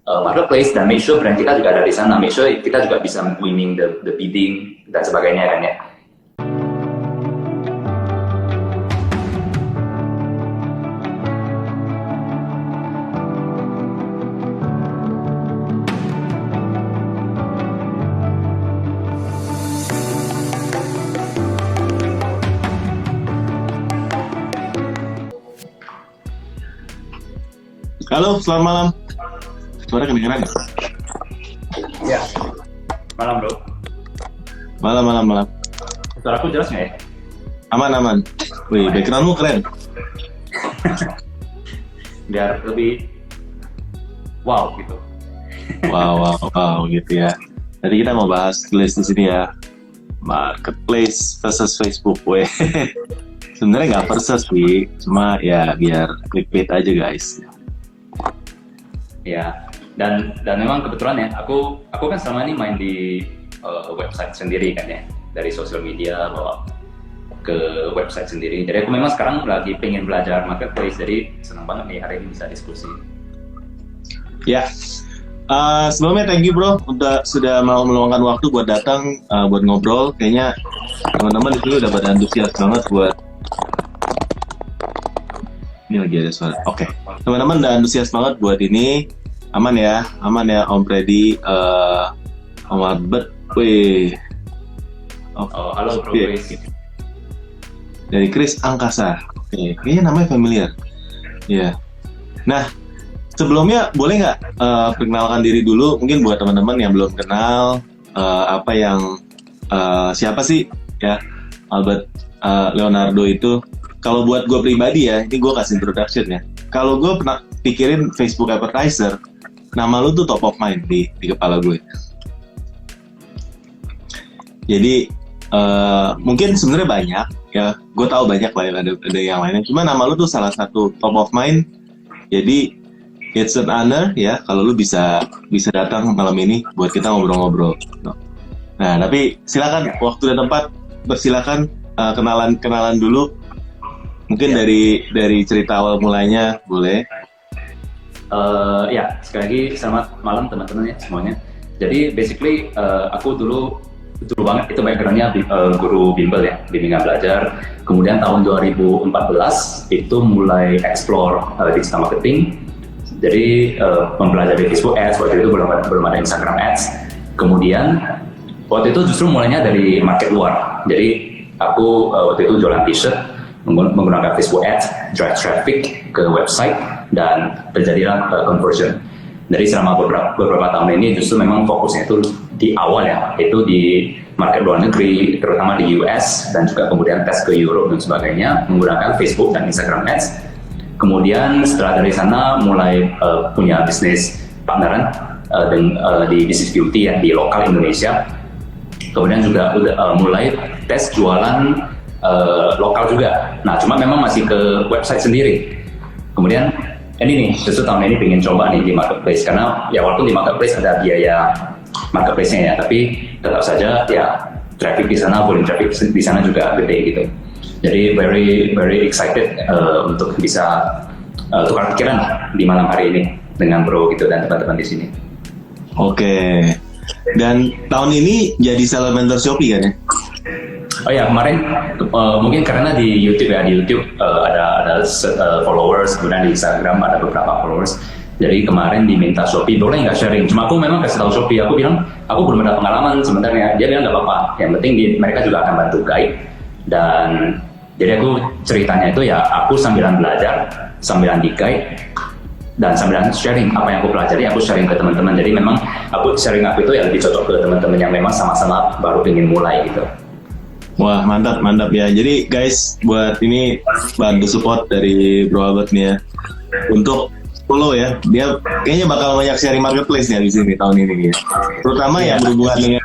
marketplace dan make sure brand kita juga ada di sana, make sure kita juga bisa winning the bidding dan sebagainya kan ya. Halo, selamat malam. Suara kedengeran nggak? Ya, malam bro. Malam. Suara aku jelas nggak ya? Aman. Wih, backgroundmu keren. Biar lebih wow gitu. Wow gitu ya. Tadi kita mau bahas list di sini ya. Marketplace versus Facebook. Weh. Sebenarnya nggak versus sih, cuma ya biar clickbait aja guys. Ya, dan memang kebetulan ya, aku kan selama ini main di website sendiri kan ya, dari sosial media bawa ke website sendiri. Jadi aku memang sekarang lagi pengen belajar marketplace, jadi senang banget nih hari ini bisa diskusi. Ya, sebelumnya thank you bro, sudah mau meluangkan waktu buat datang, buat ngobrol. Kayaknya teman-teman di sini udah pada antusias banget buat. Ini lagi ada suara. Oke. Teman-teman udah antusias banget buat ini. Aman ya Om Freddy, Om Albert. Wih. Halo Bro Chris. Dari Chris Angkasa. Oke, kayaknya namanya familiar. Iya. Nah, sebelumnya boleh nggak perkenalkan diri dulu, mungkin buat teman-teman yang belum kenal siapa sih ya Albert Leonardo itu. Kalau buat gue pribadi ya, ini gue kasih introduction ya. Kalau gue pernah pikirin Facebook advertiser, nama lu tuh top of mind di kepala gue. Jadi mungkin sebenarnya banyak ya, gue tahu banyak lah ada yang lainnya. Cuma nama lu tuh salah satu top of mind. Jadi it's an honor ya kalau lu bisa datang malam ini buat kita ngobrol-ngobrol. Nah tapi silakan waktu dan tempat, bersilakan kenalan dulu. Mungkin dari cerita awal mulanya boleh. Ya, sekali lagi selamat malam teman-teman ya semuanya. Jadi basically aku dulu banget itu backgroundnya guru bimbel ya, bimbingan belajar. Kemudian tahun 2014 itu mulai explore digital marketing. Jadi mempelajari Facebook Ads, waktu itu belum ada Instagram Ads. Kemudian waktu itu justru mulainya dari market luar. Jadi aku waktu itu jualan t-shirt menggunakan Facebook Ads, drive traffic ke website, dan terjadilah conversion. Jadi selama beberapa tahun ini justru memang fokusnya itu di awal ya, itu di market luar negeri, terutama di US, dan juga kemudian tes ke Europe dan sebagainya, menggunakan Facebook dan Instagram Ads. Kemudian setelah dari sana mulai punya bisnis partneran di bisnis beauty ya, di lokal Indonesia. Kemudian juga mulai tes jualan lokal juga. Nah, cuma memang masih ke website sendiri. Kemudian ini nih, justru tahun ini pengen coba nih di marketplace, karena ya walaupun di marketplace ada biaya marketplace-nya ya, tapi tetap saja ya traffic di sana, volume traffic di sana juga gede gitu. Jadi very excited untuk bisa tukar pikiran di malam hari ini dengan Bro gitu dan teman-teman di sini. Oke. Dan tahun ini jadi seller mentor Shopee kan ya? Oh ya, kemarin mungkin karena di YouTube ya, ada followers, kemudian di Instagram ada beberapa followers. Jadi kemarin diminta Shopee, boleh nggak sharing? Cuma aku memang kasih tahu Shopee, aku bilang aku belum ada pengalaman sebenarnya. Dia bilang nggak apa-apa, yang penting mereka juga akan bantu guide. Dan jadi aku ceritanya itu ya aku sambilan belajar, sambilan di-guide, dan sambilan sharing apa yang aku pelajari, aku sharing ke teman-teman. Jadi memang sharing aku itu ya lebih cocok ke teman-teman yang memang sama-sama baru ingin mulai gitu. Wah, mantap ya. Jadi guys, buat ini bantu support dari Bro Albert nih ya. Untuk follow ya. Dia kayaknya bakal banyak sharing marketplace ya di sini tahun ini ya. Terutama yang berhubungan dengan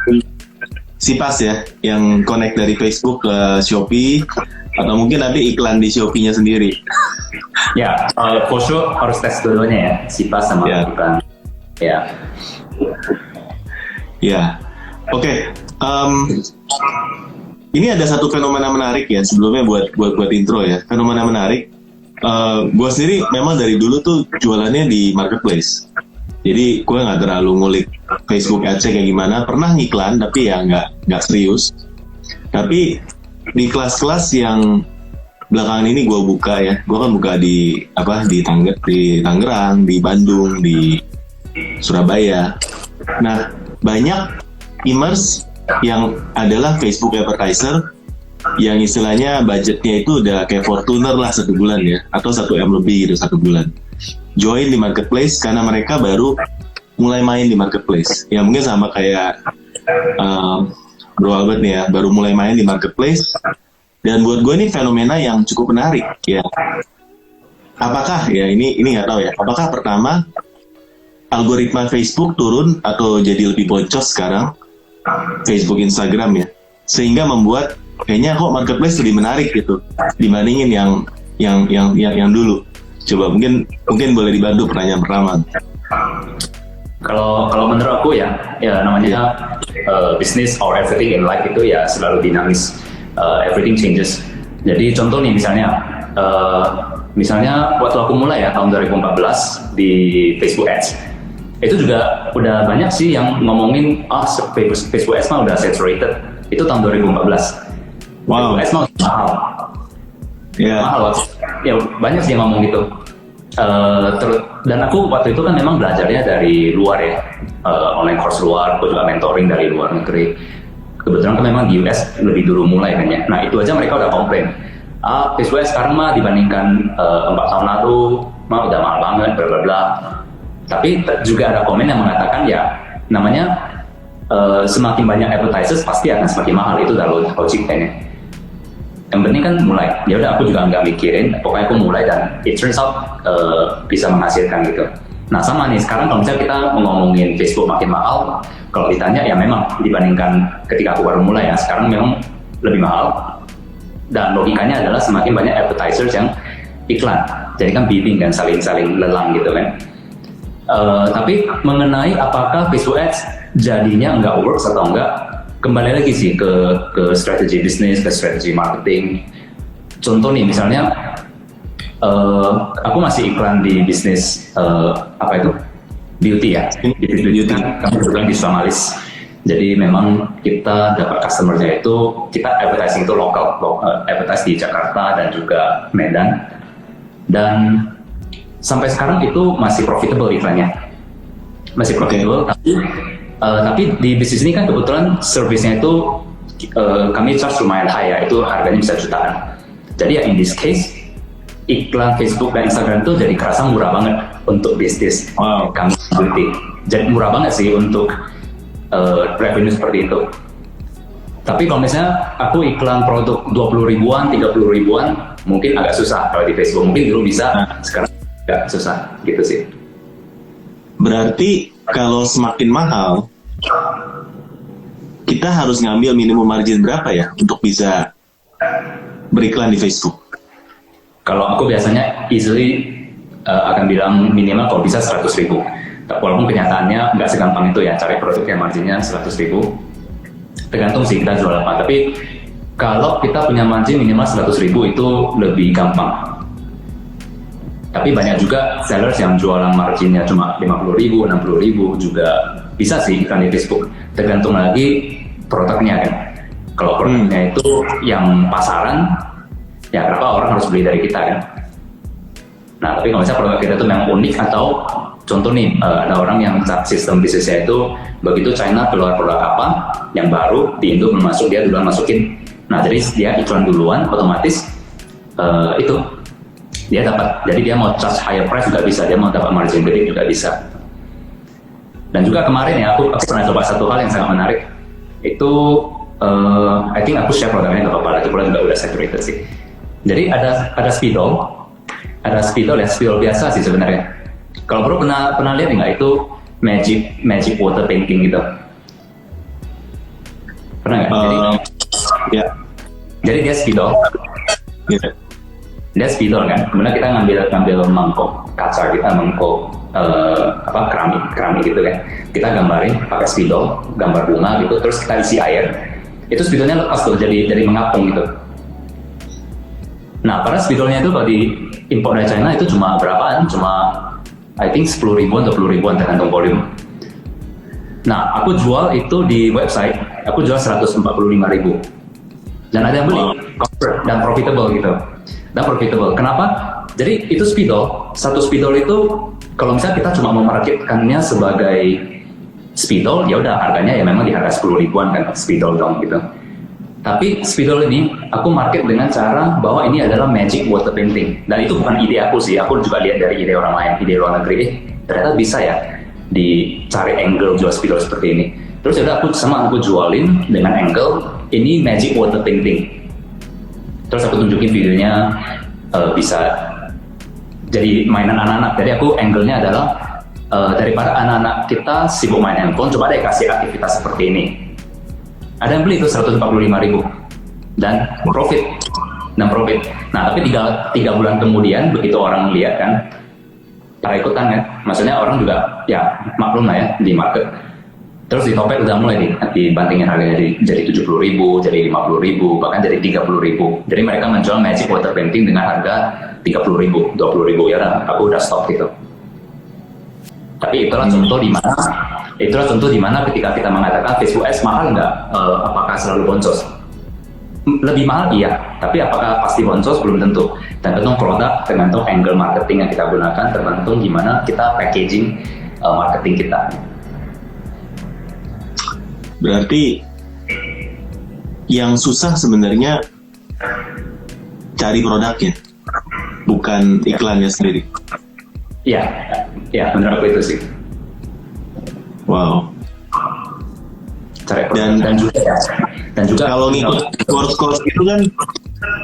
Sipas ya, yang connect dari Facebook ke Shopee, atau mungkin nanti iklan di Shopee-nya sendiri. Ya, for sure harus tes dua-duanya ya, Sipas sama iklan. Ya. Ya. Oke. Ini ada satu fenomena menarik ya, sebelumnya buat intro ya. Fenomena menarik. Gue sendiri memang dari dulu tuh jualannya di marketplace. Jadi gue nggak terlalu ngulik Facebook Ads kayak gimana. Pernah ngiklan tapi ya nggak serius. Tapi di kelas-kelas yang belakangan ini gue buka ya, gue kan buka di Tangerang, di Bandung, di Surabaya. Nah, banyak e-commerce yang adalah Facebook advertiser yang istilahnya budgetnya itu udah kayak Fortuner lah 1 bulan ya, atau 1 M lebih gitu 1 bulan. Join di marketplace karena mereka baru mulai main di marketplace. Ya mungkin sama kayak Bro Albert nih ya, baru mulai main di marketplace. Dan buat gue ini fenomena yang cukup menarik ya. Apakah ya ini nggak tahu ya. Apakah pertama algoritma Facebook turun atau jadi lebih boncos sekarang, Facebook, Instagram ya, sehingga membuat kayaknya kok marketplace lebih menarik gitu dibandingin yang dulu. Coba mungkin boleh dibantu pertanyaan pertama. Kalau menurut aku ya namanya business or everything in life itu ya selalu dinamis, everything changes. Jadi contoh nih misalnya waktu aku mulai ya tahun 2014 di Facebook Ads, itu juga udah banyak sih yang ngomongin Facebook Ads mah udah saturated. Itu tahun 2014. Wow. Facebook Ads mah mahal. Yeah. Mahal. Ya banyak sih yang ngomong gitu. Dan aku waktu itu kan memang belajarnya dari luar ya, online course luar, aku juga mentoring dari luar negeri. Kebetulan kan memang di US lebih dulu mulai kan ya. Nah itu aja mereka udah komplain. Facebook sekarang mah dibandingkan 4 tahun lalu mah udah mahal banget, bla bla bla. Tapi juga ada komen yang mengatakan ya namanya semakin banyak advertisers pasti akan semakin mahal, itu udah logik kayaknya. Yang penting kan mulai. Ya udah aku juga nggak mikirin, pokoknya aku mulai dan it turns out bisa menghasilkan gitu. Nah sama nih sekarang kalau misalnya kita ngomongin Facebook makin mahal, kalau ditanya ya memang dibandingkan ketika aku baru mulai ya, sekarang memang lebih mahal. Dan logikanya adalah semakin banyak advertisers yang iklan, jadi kan bidding kan, saling lelang gitu kan. Tapi mengenai apakah Facebook Ads jadinya nggak works atau enggak, kembali lagi sih ke strategi bisnis, ke strategi marketing. Contoh nih misalnya aku masih iklan di bisnis beauty ya, di beauty kan kami juga di Somalis. Jadi memang kita dapat customer-nya itu, kita advertising itu lokal, advertise di Jakarta dan juga Medan. Dan sampai sekarang itu masih profitable iklannya, masih profitable. Tapi di bisnis ini kan kebetulan service-nya itu kami charge lumayan high ya, itu harganya bisa jutaan. Jadi ya in this case iklan Facebook dan Instagram itu jadi kerasa murah banget untuk bisnis kami beauty. Jadi murah banget sih untuk revenue seperti itu. Tapi kalau misalnya aku iklan produk 20 ribuan, 30 ribuan mungkin agak susah kalau di Facebook. Mungkin dulu bisa, sekarang agak susah gitu sih. Berarti kalau semakin mahal, kita harus ngambil minimum margin berapa ya untuk bisa beriklan di Facebook? Kalau aku biasanya easily akan bilang minimal kalau bisa 100 ribu. Walaupun kenyataannya nggak segampang itu ya, cari produk yang marginnya 100 ribu. Tergantung sih kita jual apa. Tapi kalau kita punya margin minimal 100 ribu itu lebih gampang. Tapi banyak juga sellers yang jualan marginnya cuma 50 ribu, 60 ribu juga bisa sih iklan di Facebook. Tergantung lagi produknya kan. Kalau produknya itu yang pasaran, ya berapa orang harus beli dari kita kan. Nah tapi kalau misalnya produk kita itu yang unik, atau contoh nih ada orang yang sistem bisnisnya itu begitu China keluar produk apa yang baru di Indo belum masuk, dia duluan masukin. Nah jadi dia iklan duluan, otomatis itu dia dapat. Jadi dia mau charge higher price juga bisa, dia mau dapat margin gede juga bisa. Dan juga kemarin ya aku pernah coba satu hal yang sangat menarik. Itu I think aku share produknya nggak apa-apa, itu juga udah saturated sih. Jadi ada spidol ya, spidol biasa sih sebenarnya. Kalau bro pernah lihat nggak itu magic water painting gitu? Pernah nggak? Ya. Jadi dia spidol. Yeah. Dia spidol kan. Kemudian kita ngambil mangkok kaca, kita mangkok keramik gitu kan. Kita gambarin pakai spidol, gambar bunga gitu, terus kita isi air. Itu spidolnya lepas tuh, jadi mengapung gitu. Nah, padahal spidolnya itu kalau di impor dari China itu cuma berapaan? Cuma I think 10.000 atau 20.000 tergantung volume. Nah, aku jual itu di website, aku jual 145.000 dan ada yang beli dan profitable gitu. Dan profitable. Kenapa? Jadi itu spidol, satu spidol itu kalau misalnya kita cuma memarketkannya sebagai spidol, ya udah harganya ya memang di harga 10 ribuan kan spidol dong gitu. Tapi spidol ini aku market dengan cara bahwa ini adalah magic water painting, dan itu bukan ide aku sih, aku juga lihat dari ide orang lain, ide luar negeri, ternyata bisa ya dicari angle jual spidol seperti ini. Terus ya udah aku jualin dengan angle ini magic water painting. Terus aku tunjukin videonya bisa jadi mainan anak-anak. Jadi aku angle-nya adalah daripada anak-anak kita sibuk main handphone, coba deh kasih aktivitas seperti ini. Ada yang beli itu 145.000 dan profit. Nah tapi tiga bulan kemudian begitu orang lihat kan, pada ikutan kan, maksudnya orang juga ya maklum lah ya di market. Terus di Topet udah mulai dibantingin harganya jadi 70.000, jadi 50.000, bahkan jadi 30.000. Jadi mereka menjual magic water painting dengan harga 30.000, 20.000, ya udah aku udah stop gitu. Tapi itulah contoh di mana ketika kita mengatakan Facebook Ads mahal nggak, apakah selalu boncos? Lebih mahal iya, tapi apakah pasti boncos? Belum tentu. Tergantung produk, tergantung angle marketing yang kita gunakan, tergantung gimana kita packaging marketing kita. Berarti yang susah sebenarnya cari produknya, bukan iklannya sendiri. Ya, menurut aku itu sih. Wow. Dan juga kalau ngikut course itu kan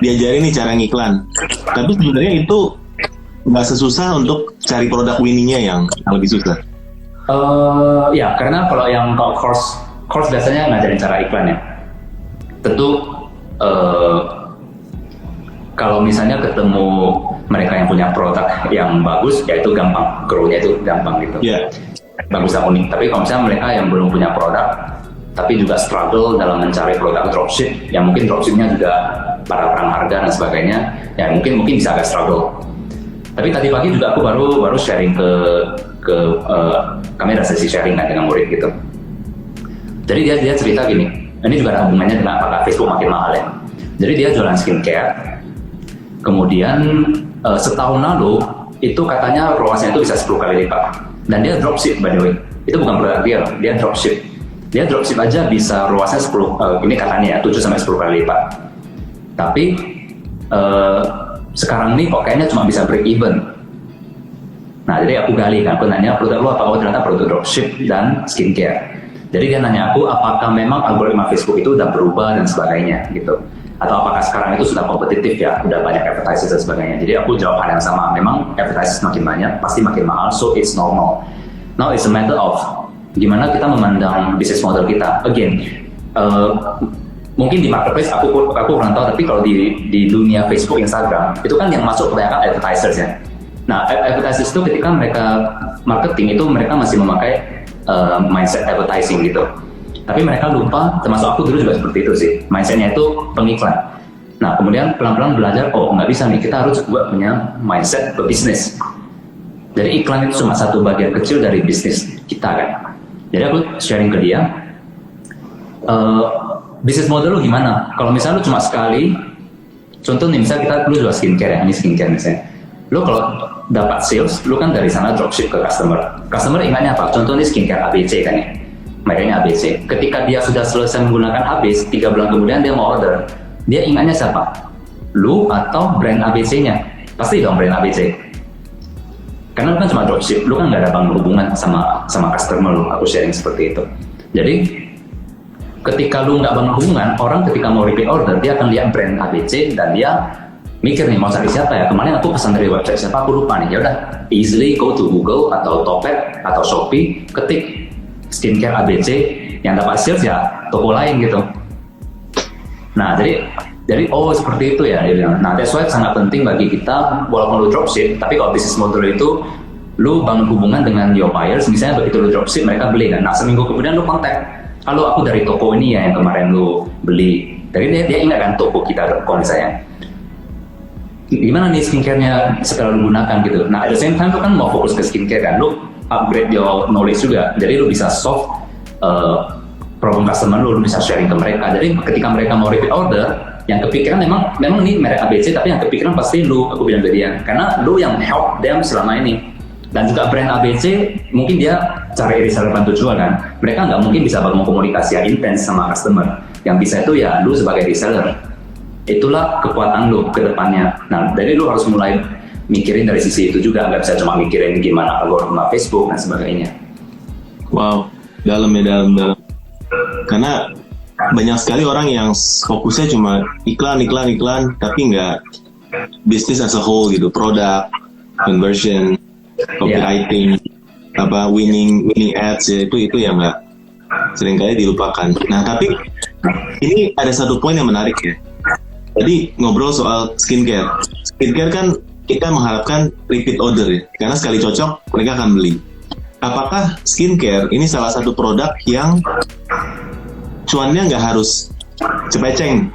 diajarin nih cara ngiklan. Tapi sebenarnya itu nggak sesusah untuk cari produk winningnya yang lebih susah. Ya, karena kalau course biasanya ngajarin cara iklan ya. Tentu kalau misalnya ketemu mereka yang punya produk yang bagus, ya itu gampang, grow-nya itu gampang gitu. Yeah. Bagus dan unik. Tapi kalau misalnya mereka yang belum punya produk, tapi juga struggle dalam mencari produk dropship, yang mungkin dropshipnya juga para perang harga dan sebagainya, ya mungkin bisa agak struggle. Tapi tadi pagi juga aku baru sharing ke kami ada sesi sharing kan dengan murid gitu. Jadi dia cerita gini, ini juga ada hubungannya dengan apakah Facebook makin mahal ya. Jadi dia jualan skincare, kemudian setahun lalu itu katanya ROAS-nya itu bisa 10 kali lipat, dan dia dropship by the way. Itu bukan produk dia dropship. Dia dropship aja bisa ROAS-nya 10, ini katanya ya 7-10 kali lipat. Tapi sekarang ini kok kayaknya cuma bisa break even. Nah jadi aku gali kan, aku nanya produk lo apa? Oh ternyata produk dropship dan skincare. Jadi dia nanya aku apakah memang algoritma Facebook itu udah berubah dan sebagainya gitu, atau apakah sekarang itu sudah kompetitif ya, udah banyak advertisers dan sebagainya. Jadi aku jawab hal yang sama, memang advertisers makin banyak, pasti makin mahal, so it's normal. Now it's a matter of gimana kita memandang bisnis model kita. Again, mungkin di marketplace aku kurang tahu, tapi kalau di dunia Facebook, Instagram itu kan yang masuk kebanyakan advertisers ya. Nah advertisers itu ketika mereka marketing itu mereka masih memakai mindset advertising gitu. Tapi mereka lupa, termasuk aku dulu juga seperti itu sih, mindsetnya itu pengiklan. Nah kemudian pelan-pelan belajar, oh nggak bisa nih, kita harus juga punya mindset pebisnis. Jadi iklan itu cuma satu bagian kecil dari bisnis kita kan. Jadi aku sharing ke dia, bisnis model lu gimana? Kalau misalnya lu cuma sekali, contoh nih misalnya kita dulu jual skincare ya, ini skincare misalnya. Lu kalau dapat sales, lu kan dari sana dropship ke customer. Customer ingatnya apa? Contoh ini skincare ABC kan ya, mereka ABC. Ketika dia sudah selesai menggunakan habis, 3 bulan kemudian dia mau order, dia ingatnya siapa? Lu atau brand ABC-nya? Pasti dong brand ABC. Karena lu kan cuma dropship, lu kan nggak ada bangun hubungan sama customer lu. Aku sharing seperti itu. Jadi ketika lu nggak bangun hubungan, orang ketika mau repeat order, dia akan lihat brand ABC dan dia mikir nih mau cari siapa ya. Kemarin aku pesan dari website siapa, aku lupa nih. Ya udah, easily go to Google atau Topet atau Shopee, ketik skincare ABC, yang dapat sales ya toko lain gitu. Nah jadi oh seperti itu ya dia bilang. Nah that's why sangat penting bagi kita, walaupun lu dropship, tapi kalau bisnis model itu lu bangun hubungan dengan your buyers. Misalnya begitu lu dropship mereka beli kan, nah seminggu kemudian lu kontak, halo aku dari toko ini ya yang kemarin lu beli. Jadi dia ingat kan toko kita.com misalnya. gimana nih skincare-nya setelah lu gunakan gitu. Nah, at the same time lu kan mau fokus ke skincare kan, lu upgrade your knowledge juga. Jadi lu bisa solve problem customer lu bisa sharing ke mereka. Jadi ketika mereka mau repeat order, yang kepikiran memang ini merek ABC, tapi yang kepikiran pasti lu, aku bilang ke dia. Karena lu yang help them selama ini. Dan juga brand ABC, mungkin dia cari reseller bantu jual kan. Mereka nggak mungkin bisa bangun komunikasi yang intens sama customer. Yang bisa itu ya lu sebagai reseller. Itulah kekuatan lu ke depannya. Nah, jadi lu harus mulai mikirin dari sisi itu juga, nggak bisa cuma mikirin gimana algoritma Facebook dan sebagainya. Wow, dalam. Karena banyak sekali orang yang fokusnya cuma iklan, tapi nggak bisnis as a whole gitu, produk, conversion, copywriting, winning ads ya, itu yang nggak seringkali dilupakan. Nah, tapi ini ada satu poin yang menarik ya. Tadi ngobrol soal skincare kan kita mengharapkan repeat order ya, karena sekali cocok mereka akan beli. Apakah skincare ini salah satu produk yang cuannya nggak harus cepeceng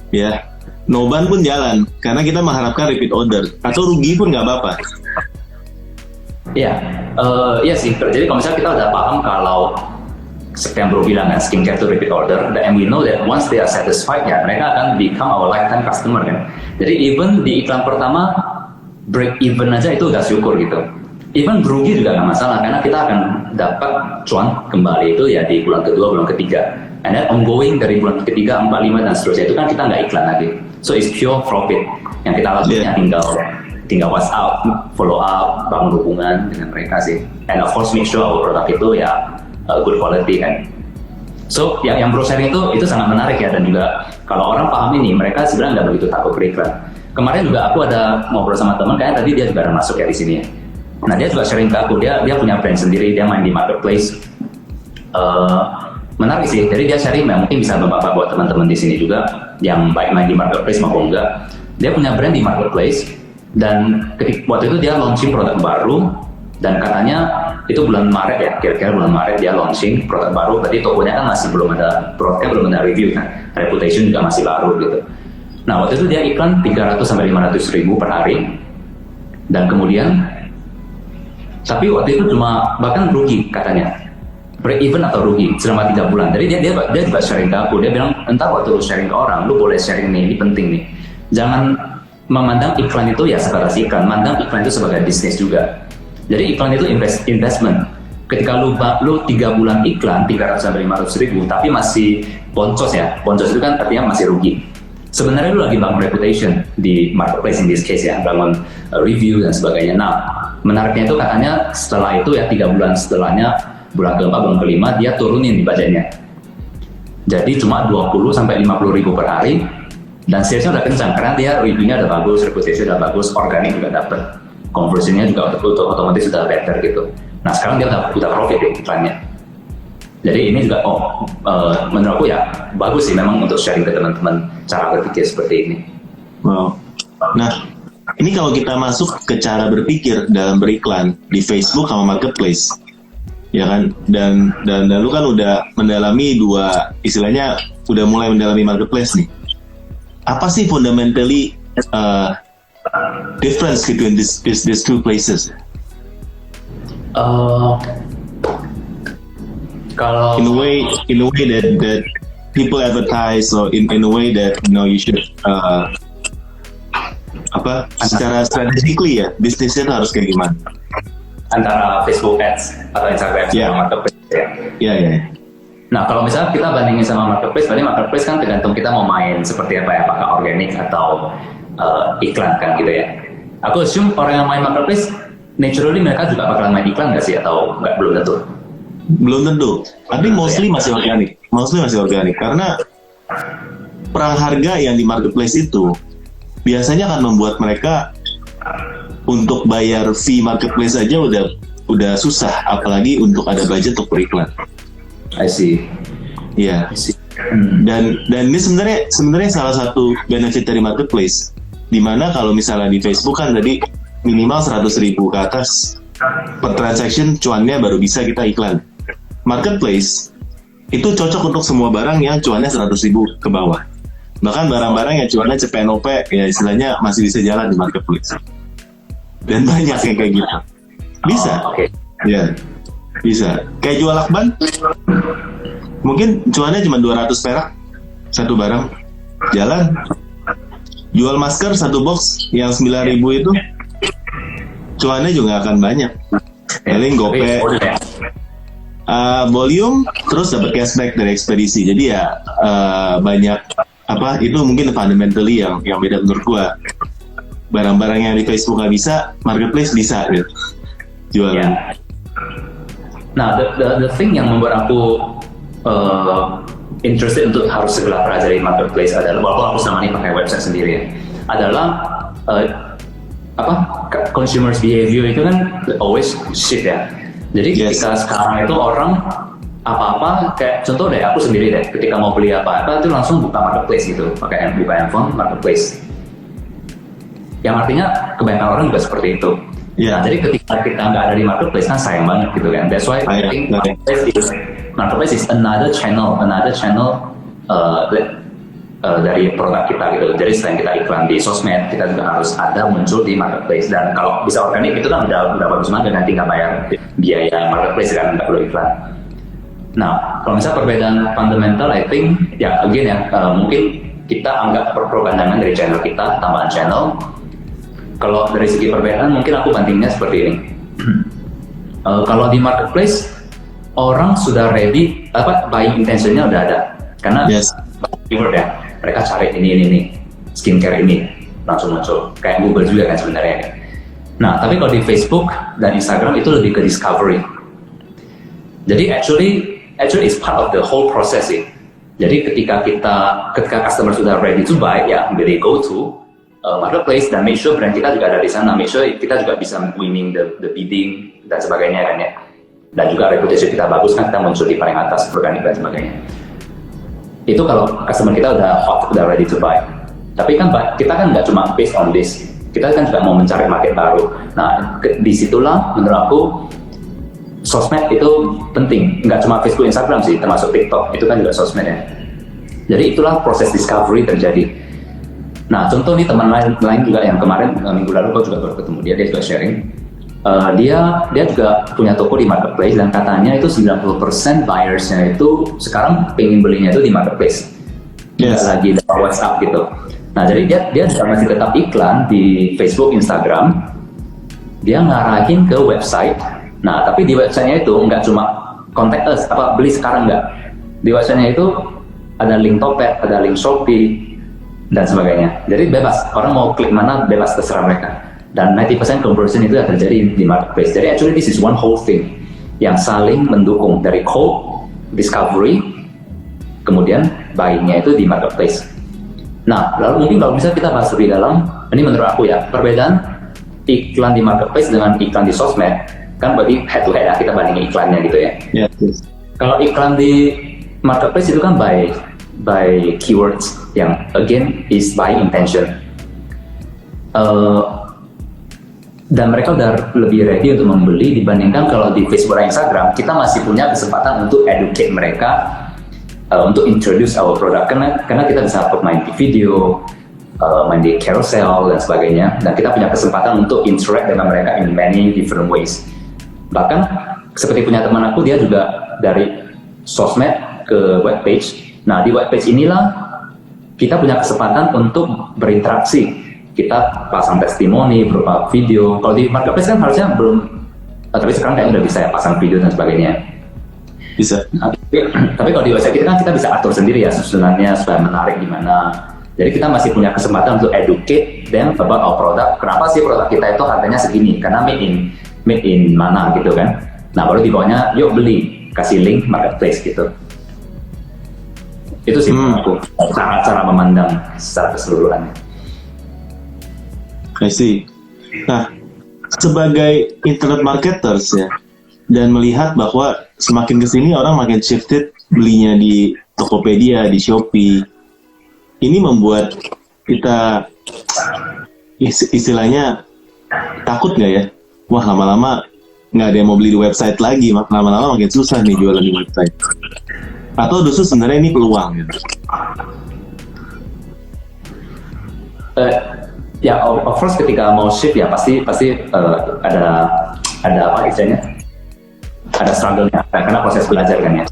ya, noban pun jalan karena kita mengharapkan repeat order, atau rugi pun nggak apa-apa? Iya sih. Jadi kalau misalnya kita udah paham kalau seperti yang bro bilang kan, skincare itu repeat order, and we know that once they are satisfied ya, mereka akan become our lifetime customer kan. Jadi even di iklan pertama break even aja itu udah syukur gitu. Even berugi juga nggak masalah, karena kita akan dapat cuan kembali itu ya di bulan kedua, bulan ketiga, and then ongoing dari bulan ketiga, 4, 5 dan seterusnya. Itu kan kita nggak iklan lagi, so it's pure profit. Yang kita lakukan tinggal WhatsApp, follow up, bangun hubungan dengan mereka sih, and of course make sure our produk itu ya good quality kan. So yang bro sharing itu sangat menarik ya, dan juga kalau orang paham ini, mereka sebenarnya nggak begitu takut beriklan. Kemarin juga aku ada ngobrol sama teman, kayaknya tadi dia juga ada masuk ya di sini ya. Nah, dia juga sharing ke aku, dia punya brand sendiri, dia main di marketplace. Menarik sih, jadi dia sharing, mungkin bisa bermanfaat buat teman-teman di sini juga yang baik main di marketplace maupun enggak. Dia punya brand di marketplace, dan waktu itu dia launching produk baru, dan katanya itu bulan Maret ya, kira-kira bulan Maret dia launching produk baru. Berarti tokonya kan masih belum ada, produknya belum ada review kan, reputation juga masih baru gitu. Nah, waktu itu dia iklan 300-500 ribu per hari, dan kemudian tapi waktu itu cuma bahkan rugi katanya, break even atau rugi selama 3 bulan. Jadi dia juga sharing ke aku, dia bilang entar waktu lu sharing ke orang, lu boleh sharing nih, ini penting nih, jangan memandang iklan itu ya sebatas iklan, mandang iklan itu sebagai bisnis juga. Jadi iklan itu investment. Ketika lu 3 bulan iklan 300-500 ribu tapi masih boncos ya, boncos itu kan artinya masih rugi. Sebenarnya lu lagi bangun reputation di marketplace in this case ya, bangun review dan sebagainya. Nah, menariknya itu katanya setelah itu ya 3 bulan setelahnya, bulan keempat, bulan kelima, dia turunin di budgetnya. Jadi cuma 20-50 ribu per hari, dan salesnya udah kencang karena dia reviewnya udah bagus, reputation udah bagus, organik juga dapet, conversionnya juga otomatis sudah better gitu. Nah, sekarang dia udah profit deh iklannya. Jadi ini juga menurut aku ya bagus sih memang untuk sharing ke teman-teman cara berpikir seperti ini. Wow. Nah, ini kalau kita masuk ke cara berpikir dalam beriklan di Facebook sama marketplace, ya kan? Dan lu kan udah mendalami istilahnya udah mulai mendalami marketplace nih. Apa sih fundamentally difference between these two places? Kalau in a way that people advertise, or in a way that you should secara strategically ya, bisnisnya harus kayak gimana? Antara Facebook Ads atau Instagram sama marketplace ya. Iya. Nah, kalau misalnya kita bandingin sama marketplace, berarti marketplace kan tergantung kita mau main seperti apa ya, apakah organik atau iklan kan gitu ya. Aku assume orang yang main marketplace naturally mereka juga bakalan main iklan nggak sih, atau nggak, belum tentu? Belum tentu. Tapi mostly masih organik. Karena perang harga yang di marketplace itu biasanya akan membuat mereka untuk bayar fee marketplace aja udah susah, apalagi untuk ada budget untuk beriklan. I see. Iya. Dan ini sebenarnya salah satu benefit dari marketplace. Dimana kalau misalnya di Facebook kan tadi minimal 100 ribu ke atas per transaction cuannya baru bisa kita iklan. Marketplace itu cocok untuk semua barang yang cuannya 100 ribu ke bawah. Bahkan barang-barang yang cuannya CPNOP ya istilahnya masih bisa jalan di marketplace. Dan banyak yang kayak gitu. Bisa. Oke. Ya. Bisa. Kayak jual lakban. Mungkin cuannya cuma 200 perak satu barang. Jalan. Jual masker satu box yang 9.000 itu cuannya juga akan banyak. Paling gope. Volume terus dapat cashback dari ekspedisi. Jadi ya banyak apa itu mungkin fundamentally yang beda menurut gua. Barang-barang yang di Facebook nggak bisa, marketplace bisa gitu. Jualan. Yeah. Nah, the thing yang membuat aku interested untuk harus segera pelajari marketplace adalah, walaupun aku selama ini pakai website sendiri ya, adalah consumers behavior itu kan always shift ya. Jadi ketika sekarang itu orang apa-apa kayak contoh deh aku sendiri deh, ketika mau beli apa-apa itu langsung buka marketplace gitu, pakai buka handphone marketplace. Yang artinya kebanyakan orang juga seperti itu. Yeah. Nah, jadi ketika kita nggak ada di marketplace kan sayang banget gitu kan. That's why I think marketplace is another channel dari produk kita gitu. Jadi selain kita iklan di sosmed, kita juga harus ada muncul di marketplace. Dan kalau bisa organik itu kan udah bagus banget, nanti nggak bayar biaya marketplace kan, nggak perlu iklan. Nah, kalau misalnya perbedaan fundamental, I think ya again ya mungkin kita anggap perpanjangan dari channel kita, tambahan channel. Kalau dari segi perbedaan mungkin aku bandingnya seperti ini. Kalau di marketplace orang sudah ready, buying intentionnya udah ada karena keyword ya, mereka cari ini skincare ini langsung muncul, kayak Google juga kan sebenarnya kan. Nah tapi kalau di Facebook dan Instagram itu lebih ke discovery. Jadi actually it's part of the whole process sih. Jadi ketika customer sudah ready to buy ya, they go to marketplace dan make sure brand kita juga ada di sana, make sure kita juga bisa winning the bidding dan sebagainya kan ya. Dan juga reputation kita bagus kan, kita muncul di paling atas organik dan sebagainya. Itu kalau customer kita udah hot, udah ready to buy. Tapi kan kita kan nggak cuma based on this, kita kan juga mau mencari market baru. Nah disitulah menurut aku sosmed itu penting, nggak cuma Facebook, Instagram sih, termasuk TikTok itu kan juga sosmed ya. Jadi itulah proses discovery terjadi. Nah, contoh nih teman lain juga yang kemarin minggu lalu kau juga baru ketemu dia juga sharing. Dia juga punya toko di marketplace dan katanya itu 90% buyersnya itu sekarang pengen belinya itu di marketplace. Nggak lagi lewat WhatsApp gitu. Nah, jadi dia masih tetap iklan di Facebook, Instagram. Dia ngarahin ke website. Nah, tapi di websitenya itu nggak cuma contact us, beli sekarang nggak. Di websitenya itu ada link Topet, ada link Shopee dan sebagainya. Jadi bebas, orang mau klik mana bebas terserah mereka. Dan 90% conversion itu yang terjadi di marketplace. Jadi actually this is one whole thing yang saling mendukung dari cold discovery, kemudian buying-nya itu di marketplace. Nah, lalu mungkin kalau bisa kita bahas lebih dalam, ini menurut aku ya, perbedaan iklan di marketplace dengan iklan di sosmed, kan bagi head to head ya, kita bandingin iklannya gitu ya. Yes. Kalau iklan di marketplace itu kan by keywords yang again is buying intention. Dan mereka udah lebih ready untuk membeli dibandingkan kalau di Facebook dan Instagram kita masih punya kesempatan untuk educate mereka untuk introduce our product karena kita bisa main di video, main di carousel dan sebagainya, dan kita punya kesempatan untuk interact dengan mereka in many different ways. Bahkan seperti punya teman aku, dia juga dari sosmed ke webpage. Nah di webpage inilah kita punya kesempatan untuk berinteraksi. Kita pasang testimoni berupa video. Kalau di marketplace kan harusnya belum, tapi sekarang kayaknya udah bisa ya pasang video dan sebagainya. Bisa. Nah, tapi kalau di website kita kan kita bisa atur sendiri ya susunannya supaya menarik gimana. Jadi kita masih punya kesempatan untuk educate them about our product. Kenapa sih produk kita itu harganya segini? Karena made in mana gitu kan. Nah baru di bawahnya yuk beli, kasih link marketplace gitu. Itu sih aku cara memandang secara keseluruhannya. I see. Nah, sebagai internet marketers ya, dan melihat bahwa semakin kesini orang makin shifted belinya di Tokopedia, di Shopee, ini membuat kita istilahnya takut nggak ya? Wah lama-lama nggak ada yang mau beli di website lagi, lama-lama makin susah nih jualan di website. Atau justru sebenarnya ini peluang gitu? Ya, of course ketika mau shift ya pasti ada apa istilahnya, ada struggle-nya karena proses belajar kan ya.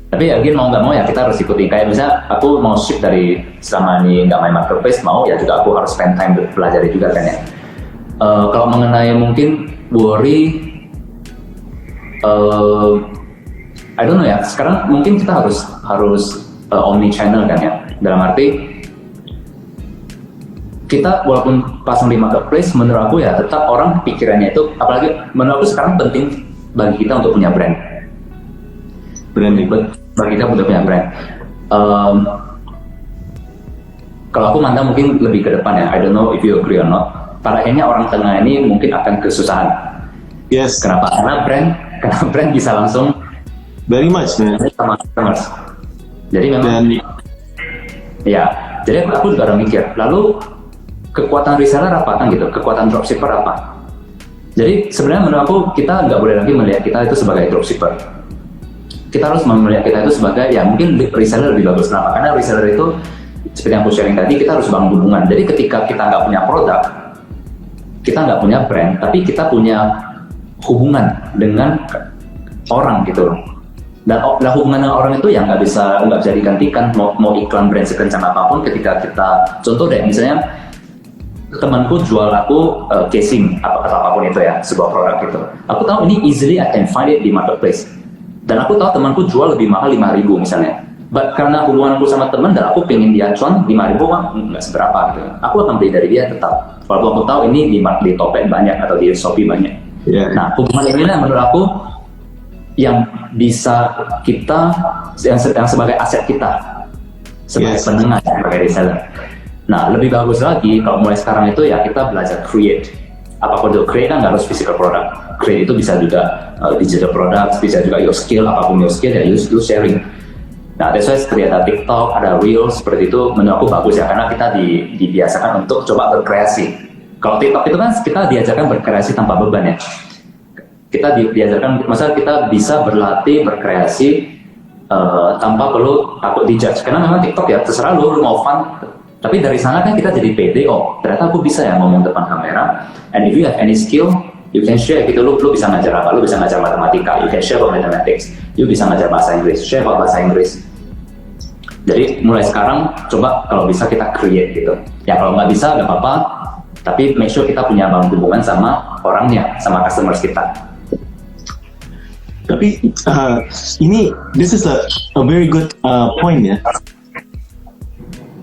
Tapi again mau nggak mau ya kita harus ikuti. Kayak misalnya aku mau shift dari selama ini nggak main marketplace, mau ya juga aku harus spend time belajar juga kan ya. Kalau mengenai mungkin worry, I don't know ya. Sekarang mungkin kita harus omni channel kan ya. Dalam arti kita walaupun pasang di marketplace, menurut aku ya tetap orang pikirannya itu, apalagi menurut aku sekarang penting bagi kita untuk punya brand. Bagi kita untuk punya brand. Kalau aku mandang mungkin lebih ke depan ya, I don't know if you agree or not. Pada akhirnya orang tengah ini mungkin akan kesusahan. Yes. Kenapa? Karena brand bisa langsung Very much, man. Sama customers. Jadi memang ya, jadi aku juga ada mikir, lalu kekuatan reseller apa kan gitu, kekuatan dropshipper apa. Jadi sebenarnya menurut aku kita nggak boleh lagi melihat kita itu sebagai dropshipper. Kita harus melihat kita itu sebagai ya mungkin reseller lebih bagus. Kenapa? Karena reseller itu seperti yang aku sharing tadi, kita harus bangun hubungan. Jadi ketika kita nggak punya produk, kita nggak punya brand, tapi kita punya hubungan dengan orang gitu loh. Dan hubungan dengan orang itu yang nggak bisa digantikan. Mau iklan brand sekencang apapun, ketika kita contoh deh misalnya temanku jual aku casing atau apapun itu ya, sebuah produk gitu. Aku tahu ini easily I can find it di marketplace. Dan aku tahu temanku jual lebih mahal 5.000 misalnya. But karena hubungan aku sama teman dan aku pengen dia cuan 5.000 mah nggak seberapa gitu. Aku akan beli dari dia tetap. Walaupun aku tahu ini di Tokped banyak atau di Shopee banyak. Yeah. Nah hubungan ini lah menurut aku yang bisa kita yang sebagai aset kita sebagai penengah, sebagai reseller. Nah, lebih bagus lagi kalau mulai sekarang itu ya kita belajar create. Apapun itu, create kan nggak harus physical product. Create itu bisa juga digital product, bisa juga your skill, apapun your skill ya you sharing. Nah, that's why seperti ada TikTok, ada Reels, seperti itu menurut aku bagus ya, karena kita dibiasakan untuk coba berkreasi. Kalau TikTok itu kan kita diajarkan berkreasi tanpa beban ya. Kita diajarkan, masa kita bisa berlatih, berkreasi tanpa perlu takut dijudge. Karena memang TikTok ya terserah lu mau fun. Tapi dari sana kan kita jadi pede, oh ternyata aku bisa ya ngomong depan kamera. And if you have any skill, you can share gitu. Lu bisa ngajar apa? Lu bisa ngajar matematika, you can share about mathematics. You bisa ngajar bahasa Inggris, share about bahasa Inggris. Jadi mulai sekarang coba kalau bisa kita create gitu. Ya kalau nggak bisa nggak apa-apa, tapi make sure kita punya bangun hubungan sama orangnya, sama customers kita. Tapi this is a very good point ya.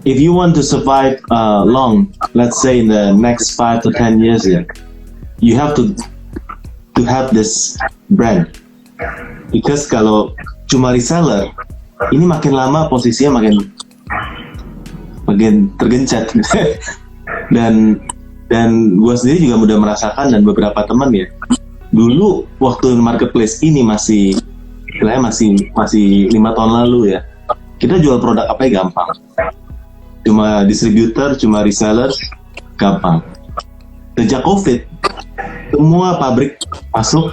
If you want to survive long, let's say in the next 5 to 10 years, you have to have this brand. Because kalau cuma reseller, ini makin lama posisinya makin tergencet. dan gue sendiri juga udah merasakan, dan beberapa teman ya. Dulu waktu marketplace ini masih 5 tahun lalu ya, kita jual produk apa ya gampang. Cuma distributor, cuma reseller, gampang. Sejak COVID, semua pabrik masuk,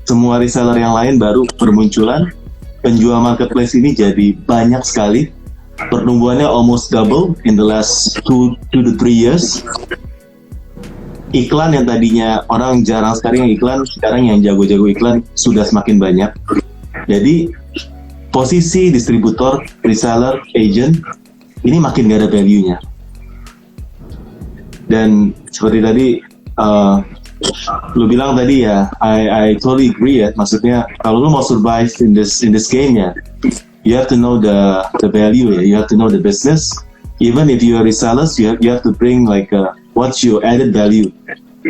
semua reseller yang lain baru bermunculan, penjual marketplace ini jadi banyak sekali. Pertumbuhannya almost double in the last 2 to 3 years. Iklan yang tadinya orang jarang sekali yang iklan, sekarang yang jago-jago iklan sudah semakin banyak. Jadi posisi distributor, reseller, agent ini makin gak ada value-nya. Dan seperti tadi lu bilang tadi ya, I totally agree ya. Maksudnya kalau lu mau survive in this game ya, you have to know the value ya. You have to know the business. Even if you are resellers, you have to bring like what's your added value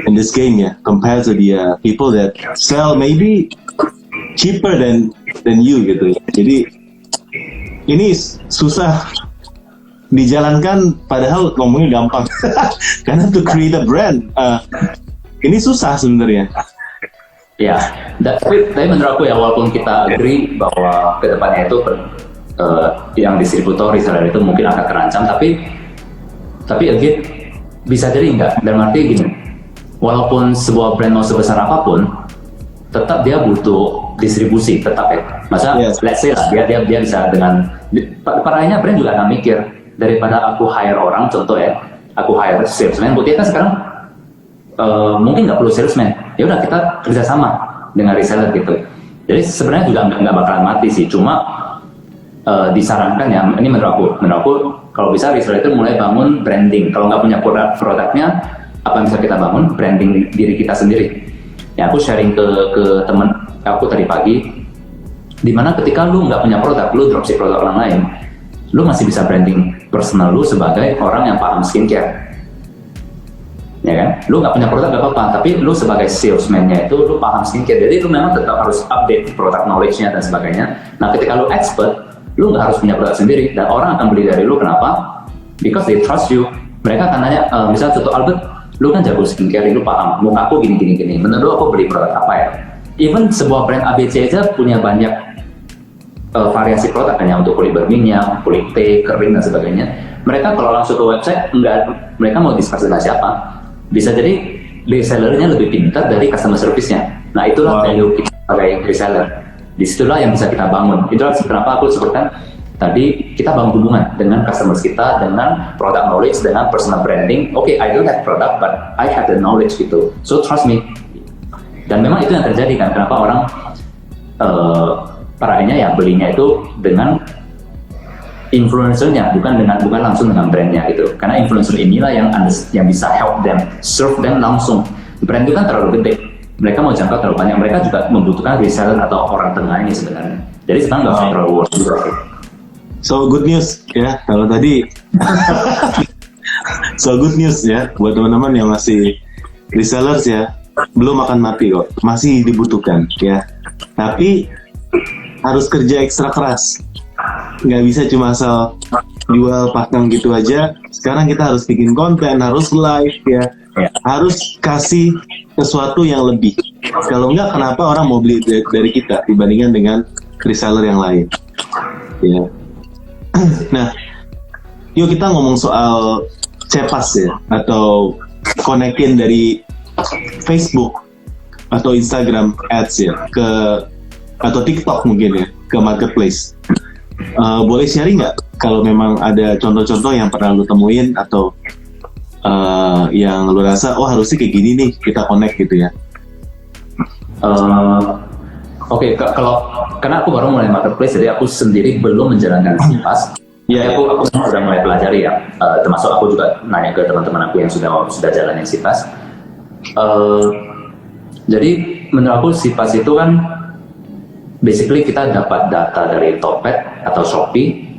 in this game ya, compared to the people that sell maybe cheaper than you gitu. Jadi ini susah dijalankan, padahal ngomongnya gampang. Karena to create a brand ini susah sebenarnya. Ya, tapi menurut aku ya, walaupun kita agree bahwa kedepannya itu yang distributor reseller itu mungkin akan terancam, tapi again bisa jadi enggak. Dalam arti gini, walaupun sebuah brand mau sebesar apapun, tetap dia butuh distribusi, tetap ya. Masa let's say lah dia bisa dengan pada akhirnya brand juga akan mikir, daripada aku hire orang, contoh ya, aku hire salesman, buktinya kan sekarang mungkin nggak perlu salesman, ya udah kita kerjasama dengan reseller gitu. Jadi sebenarnya juga nggak bakalan mati sih, cuma disarankan ya, ini menurut aku kalau bisa reseller itu mulai bangun branding. Kalau nggak punya produknya, apa yang bisa kita bangun? Branding diri kita sendiri. Ya aku sharing ke teman aku tadi pagi, dimana ketika lu nggak punya produk, lu dropship produk orang lain, lu masih bisa branding personal lu sebagai orang yang paham skincare. Ya kan? Lu nggak punya produk nggak apa-apa, tapi lu sebagai salesman-nya itu lu paham skincare, jadi lu memang tetap harus update produk knowledge-nya dan sebagainya. Nah ketika lu expert, lu nggak harus punya produk sendiri, dan orang akan beli dari lu. Kenapa? Because they trust you. Mereka akan nanya, misalnya contoh Albert, lu kan jago skincare, lu paham, muka aku gini, menurut lu aku beli produk apa ya? Even sebuah brand ABC aja punya banyak variasi produk, hanya untuk kulit berminyak, kulit teh, kering dan sebagainya. Mereka kalau langsung ke website, mereka mau discuss dengan siapa? Bisa jadi resellernya lebih pintar dari customer service-nya. Nah itulah value kita sebagai reseller. Disitulah yang bisa kita bangun. Itulah kenapa aku sebutkan tadi, kita bangun hubungan dengan customers kita, dengan product knowledge, dengan personal branding. Okay, I don't have product, but I have the knowledge gitu. So trust me. Dan memang itu yang terjadi kan, kenapa orang parahnya ya belinya itu dengan influencernya, bukan langsung dengan brandnya gitu. Karena influencer inilah yang bisa help them, serve them langsung. Brand itu kan terlalu gede, mereka mau jangkau terlalu banyak, mereka juga membutuhkan reseller atau orang tengah ini sebenarnya. Jadi sekarang nggak usah terlalu worth it. So good news ya, kalau tadi so good news ya buat teman-teman yang masih resellers ya, belum akan mati kok, masih dibutuhkan ya. Tapi harus kerja ekstra keras, nggak bisa cuma asal jual pasang gitu aja. Sekarang kita harus bikin konten, harus live ya, harus kasih sesuatu yang lebih. Kalau nggak, kenapa orang mau beli dari kita dibandingkan dengan reseller yang lain ya. Nah, yuk kita ngomong soal cepas ya, atau konekin dari Facebook atau Instagram ads ya ke, atau TikTok mungkin ya, ke marketplace. Boleh sharing nggak kalau memang ada contoh-contoh yang pernah lu temuin atau yang lu rasa harusnya kayak gini nih kita connect gitu ya? Oke, karena aku baru mulai marketplace, jadi aku sendiri belum menjalankan SIPAS. Ya, aku sudah mulai pelajari ya. Termasuk aku juga nanya ke teman-teman aku yang sudah jalanin SIPAS. Jadi menurut aku SIPAS itu kan basically kita dapat data dari Tokped atau Shopee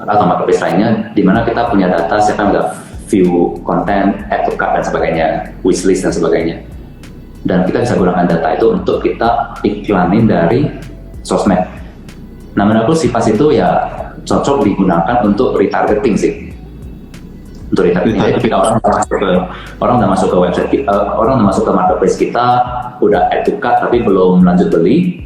atau marketplace lainnya, di mana kita punya data siapa yang udah view konten, add to cart dan sebagainya, wishlist dan sebagainya. Dan kita bisa gunakan data itu untuk kita iklanin dari sosmed. Nah menurut aku SIPAS itu ya cocok digunakan untuk retargeting sih. Untuk retargeting, jadi ketika orang udah masuk ke website kita, orang udah masuk ke marketplace kita, udah add to cart tapi belum lanjut beli.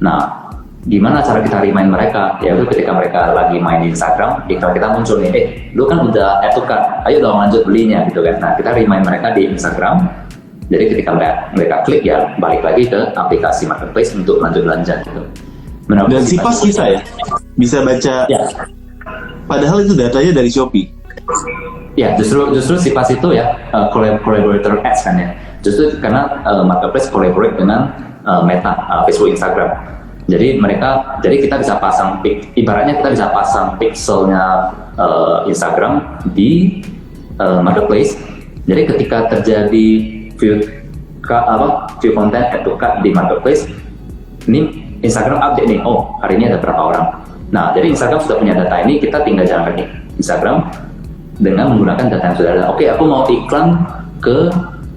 Nah gimana cara kita remind mereka? Yaitu ketika mereka lagi main di Instagram, iklan kita muncul nih, lu kan udah add to cart, ayo dong lanjut belinya gitu kan. Nah kita remind mereka di Instagram. Jadi ketika mereka klik ya balik lagi ke aplikasi marketplace untuk lanjut belanja gitu. Dan SIPAS bisa ya? Bisa baca ya. Padahal itu datanya dari Shopee. Ya justru SIPAS itu ya collaborator ads kan ya. Justru karena marketplace collaborate dengan Meta, Facebook, Instagram. Jadi kita bisa pasang ibaratnya kita bisa pasang pixelnya Instagram di marketplace. Jadi ketika terjadi view konten add to cart di marketplace, ini Instagram update nih, hari ini ada berapa orang. Nah jadi Instagram sudah punya data ini, kita tinggal jalankan Instagram dengan menggunakan data yang sudah ada. Oke, aku mau iklan ke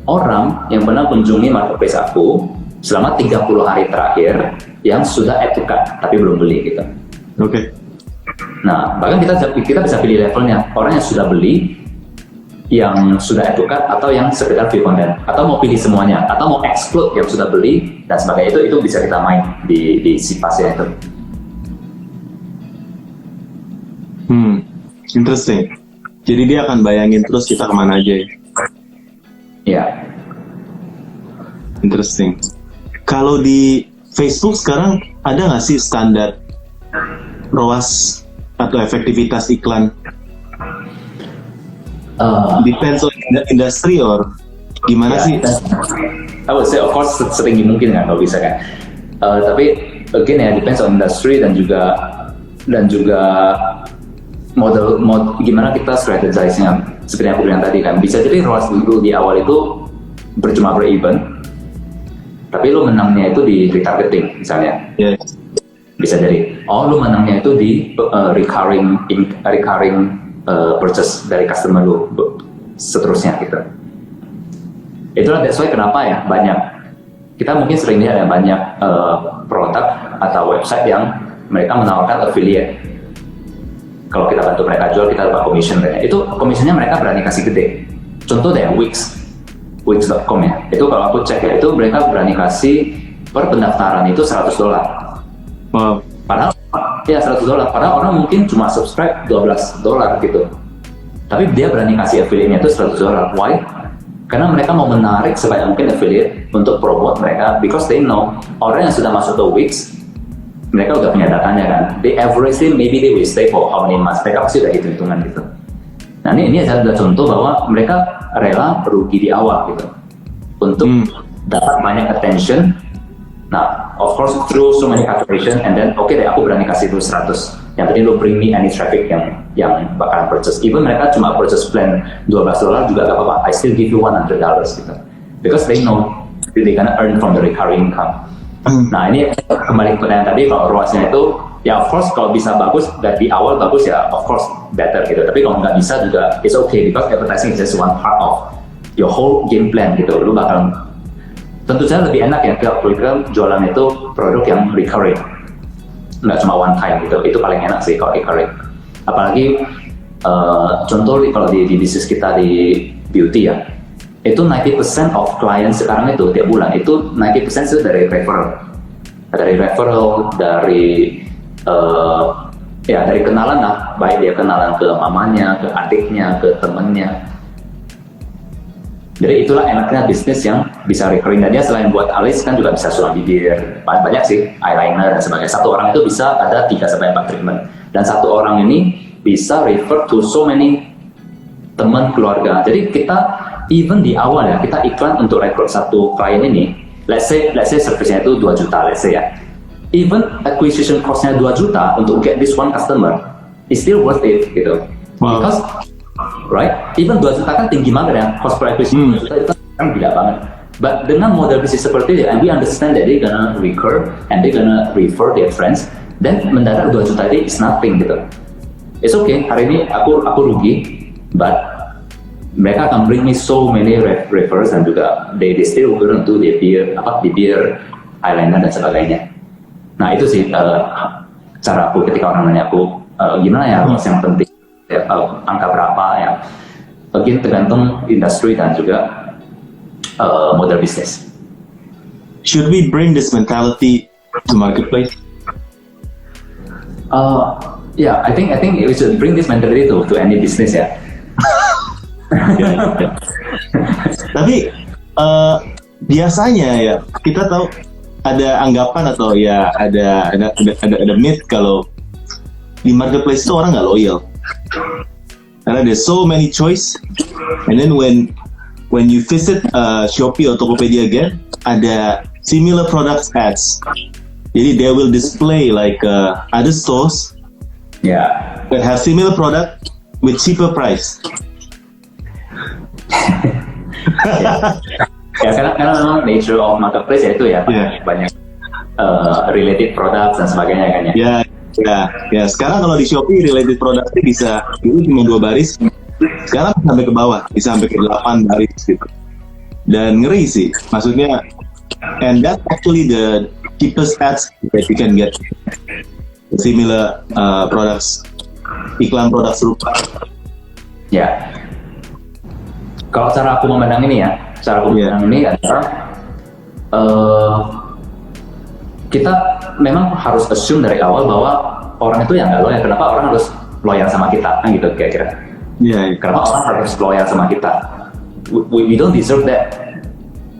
orang yang pernah kunjungi marketplace aku selama 30 hari terakhir yang sudah add to cart tapi belum beli gitu. Oke. Nah bahkan kita bisa pilih levelnya, orang yang sudah beli, yang sudah add to cart, atau yang sekedar view konten, atau mau pilih semuanya, atau mau exclude yang sudah beli dan sebagainya. Itu bisa kita main di SIPAS ya itu. Interesting. Jadi dia akan bayangin terus kita kemana aja ya? Ya. Interesting. Kalau di Facebook sekarang ada nggak sih standar ROAS atau efektivitas iklan? Depends on the industry or gimana sih? I would say of course setinggi mungkin kan kalau bisa kan. Tapi again ya depends on industry dan juga model gimana kita strategize-nya. Seperti yang aku bilang tadi kan, bisa jadi ROAS dulu di awal itu cuma break-even, tapi lo menangnya itu di retargeting misalnya. Yes. Bisa jadi. Lu menangnya itu di recurring purchase dari customer lo, seterusnya gitu. Itulah that's why kenapa ya banyak, kita mungkin sering lihat ada banyak produk atau website yang mereka menawarkan affiliate. Kalau kita bantu mereka jual, kita dapat commission. Itu commissionnya mereka berani kasih gede. Contoh deh Wix.com ya. Itu kalau aku cek ya, itu mereka berani kasih per pendaftaran itu $100. Wow. Padahal ya $100. Padahal orang mungkin cuma subscribe $12 gitu. Tapi dia berani kasih affiliate-nya itu $100. Why? Karena mereka mau menarik sebanyak mungkin affiliate untuk promote mereka, because they know orang yang sudah masuk ke Wix, mereka udah punya datanya kan. They average maybe they will stay for how many months. Mereka pasti udah hitung-hitungan gitu. Nah ini adalah contoh bahwa mereka rela rugi di awal gitu untuk dapat banyak attention. Nah, of course through so many calculation, and then oke deh aku berani kasih dulu 100. Yang penting lo bring me any traffic yang bakalan purchase. Even mereka cuma purchase plan $12 juga gak apa-apa. I still give you $100 gitu. Because they know they gonna earn from the recurring income. Nah ini kembali ke pertanyaan tadi, kalau ROAS-nya itu ya of course kalau bisa bagus dari awal bagus ya of course better gitu. Tapi kalau nggak bisa juga it's okay, because advertising is just one part of your whole game plan gitu. Lu bakal tentu saja lebih enak ya kalau kita jualan itu produk yang recurring, nggak cuma one time gitu. Itu paling enak sih kalau recurring. Apalagi contoh kalau di bisnis kita di beauty ya, itu 90% of client sekarang itu tiap bulan itu 90% itu dari referral, dari dari kenalan lah, baik dia kenalan ke mamanya, ke adiknya, ke temennya. Jadi itulah enaknya bisnis yang bisa recurring, dan dia selain buat alis kan juga bisa sulam bibir, banyak sih, eyeliner dan sebagainya. Satu orang itu bisa ada 3-4 treatment, dan satu orang ini bisa refer to so many teman keluarga. Jadi kita even di awal ya, kita iklan untuk rekrut satu klien ini, let's say service-nya itu 2 juta, let's say ya. Even acquisition cost-nya 2 juta untuk get this one customer, is still worth it gitu. Wow. Because, right, even 2 juta kan tinggi banget ya, cost per acquisition 2 juta itu kan gila banget. But dengan model bisnis seperti itu, and we understand that they gonna recur, and they gonna refer their friends, then mendadak 2 juta ini is nothing gitu. It's okay, hari ini aku rugi, but mereka akan bring me so many refers, dan juga they still going to bibir, eyeliner dan sebagainya. Nah itu sih cara aku ketika orang nanya aku gimana ya ROAS yang penting, ya, angka berapa ya, again tergantung industri dan juga model bisnis. Should we bring this mentality to marketplace? Yeah, I think we should bring this mentality to any business ya. Tapi biasanya ya kita tahu ada anggapan atau ya ada myth kalau di marketplace itu orang nggak loyal karena there's so many choice, and then when you visit Shopee atau Tokopedia again ada similar products ads, jadi they will display like other stores that have similar product with cheaper price. Ya karena memang nature of marketplace ya itu ya banyak related products dan sebagainya kan ya. Ya. Sekarang kalau di Shopee related product bisa dulu cuma 2 baris, sekarang sampai ke bawah, bisa sampai ke 8 baris gitu. Dan ngeri sih, maksudnya, and that's actually the cheapest ads that you can get. Similar products, iklan produk serupa. Ya. Kalau cara aku memandang ini ini adalah kita memang harus assume dari awal bahwa orang itu yang nggak loyal. Kenapa orang harus loyal sama kita? Kan gitu kira-kira. Kenapa orang harus loyal sama kita? We don't deserve that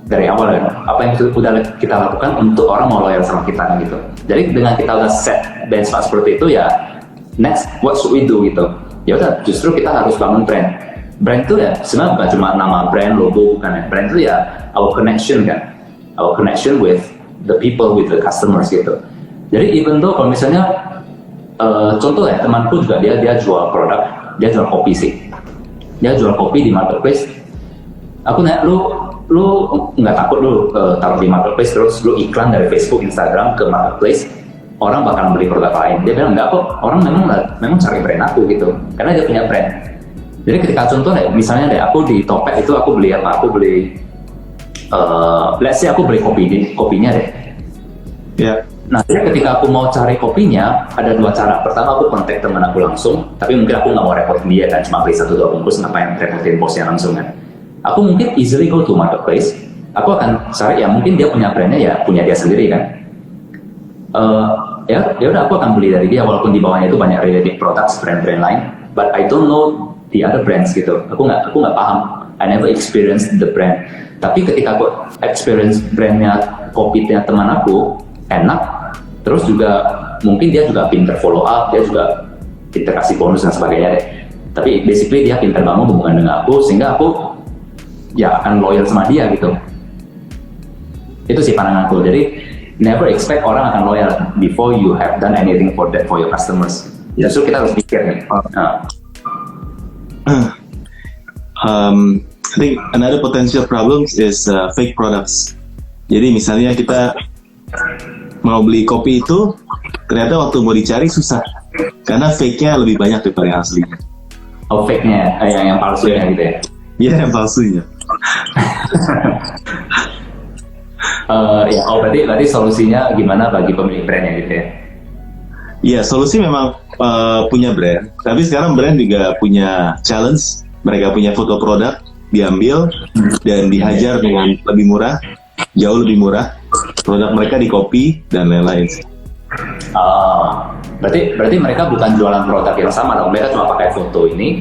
dari awal kan. Apa yang sudah kita lakukan untuk orang mau loyal sama kita kan gitu. Jadi dengan kita udah set benchmark seperti itu ya, next what should we do gitu? Ya udah, justru kita harus bangun brand. Brand itu ya sebenarnya bukan cuma nama brand, logo, bukan ya. Brand itu ya our connection kan, our connection with the people, with the customers gitu. Jadi even though kalau misalnya contoh ya, temanku juga dia jual produk, dia jual kopi sih. Dia jual kopi di marketplace. Aku nanya, lu nggak takut lu taruh di marketplace terus lu iklan dari Facebook, Instagram ke marketplace, orang bakal beli produk lain? Dia bilang enggak kok, orang memang cari brand aku gitu, karena dia punya brand. Jadi ketika contoh deh, misalnya deh aku di Topet itu aku beli apa? Aku beli, let's say aku beli kopinya deh. Ya. Nah, jadi ketika aku mau cari kopinya, ada dua cara. Pertama, aku kontak teman aku langsung, tapi mungkin aku nggak mau repotin dia kan, cuma beli 1-2 bungkus, ngapain repotin bosnya langsung kan. Aku mungkin easily go to marketplace, aku akan cari, ya mungkin dia punya brandnya, ya punya dia sendiri kan. Ya udah aku akan beli dari dia, walaupun di bawahnya itu banyak related products, brand-brand lain, but I don't know the other brands gitu. Aku nggak paham. I never experienced the brand. Tapi ketika aku experience brandnya kopinya teman aku enak, terus juga mungkin dia juga pinter follow up, dia juga pinter kasih bonus dan sebagainya deh. Tapi basically dia pinter bangun hubungan dengan aku, sehingga aku ya akan loyal sama dia gitu. Itu sih pandanganku. Jadi never expect orang akan loyal before you have done anything for your customers. Justru kita harus pikir nih. I think another potential problems is fake products. Jadi misalnya kita mau beli kopi itu, ternyata waktu mau dicari susah, karena fake-nya lebih banyak daripada yang aslinya. Oh, fake-nya, yang palsunya gitu ya? Iya, yang palsunya. Berarti solusinya gimana bagi pemilik brandnya gitu ya? Iya, solusi memang punya brand, tapi sekarang brand juga punya challenge. Mereka punya foto produk, diambil dan dihajar dengan lebih murah, jauh lebih murah. Produk mereka di copy dan lain-lain. Berarti mereka bukan jualan produk yang sama dong. Mereka cuma pakai foto ini,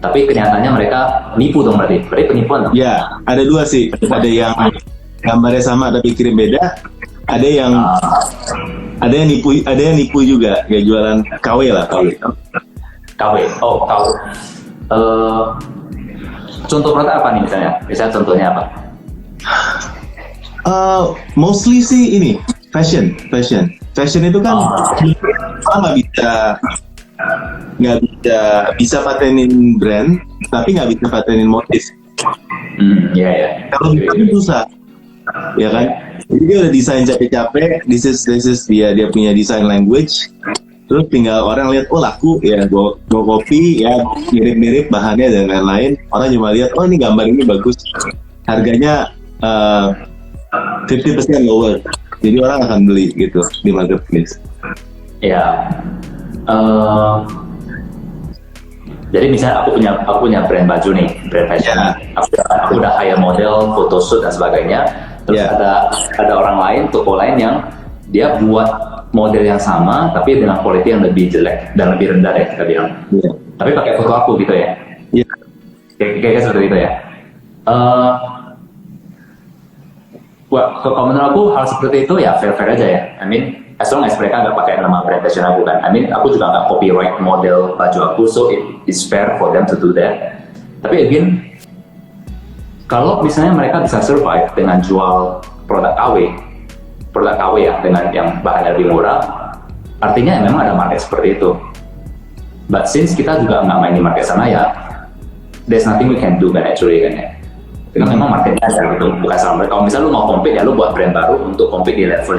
tapi kenyataannya mereka nipu dong berarti penipuan dong? Ya, ada dua sih. Ada yang gambarnya sama tapi kirim beda. Ada yang nipu juga, kayak jualan KW lah, KW. Oh, KW. Contoh produk apa nih misalnya? Misalnya contohnya apa? Mostly sih ini fashion itu kan nggak bisa patenin brand, tapi nggak bisa patenin motif. Iya. Kalau itu susah, ya kan? Jadi dia udah desain capek-capek, this is dia punya design language, terus tinggal orang lihat, oh laku ya, gua copy ya, mirip-mirip bahannya dan lain-lain. Orang cuma lihat, oh ini gambar ini bagus, harganya 50% lower, jadi orang akan beli gitu di marketplace. Ya, jadi misalnya aku punya brand baju nih, brand fashion. Aku udah hire model, photoshoot dan sebagainya. Terus ada orang lain, toko lain yang dia buat model yang sama, tapi dengan quality yang lebih jelek dan lebih rendah deh kita bilang. Tapi pakai foto aku gitu ya. Kayak seperti itu ya. Kalau menurut aku hal seperti itu ya fair aja ya. I mean, as long as mereka nggak pakai nama brand fashion aku kan. I mean, aku juga nggak copyright model baju aku, so it is fair for them to do that. Tapi again, kalau misalnya mereka bisa survive dengan jual produk KW ya, dengan yang bahannya lebih murah, artinya ya memang ada market seperti itu. But since kita juga nggak main di market sana ya, there's nothing we can do kan actually kan ya. Karena memang marketnya ada gitu, bukan sama mereka. Kalau misalnya lu mau compete ya lu buat brand baru untuk compete di level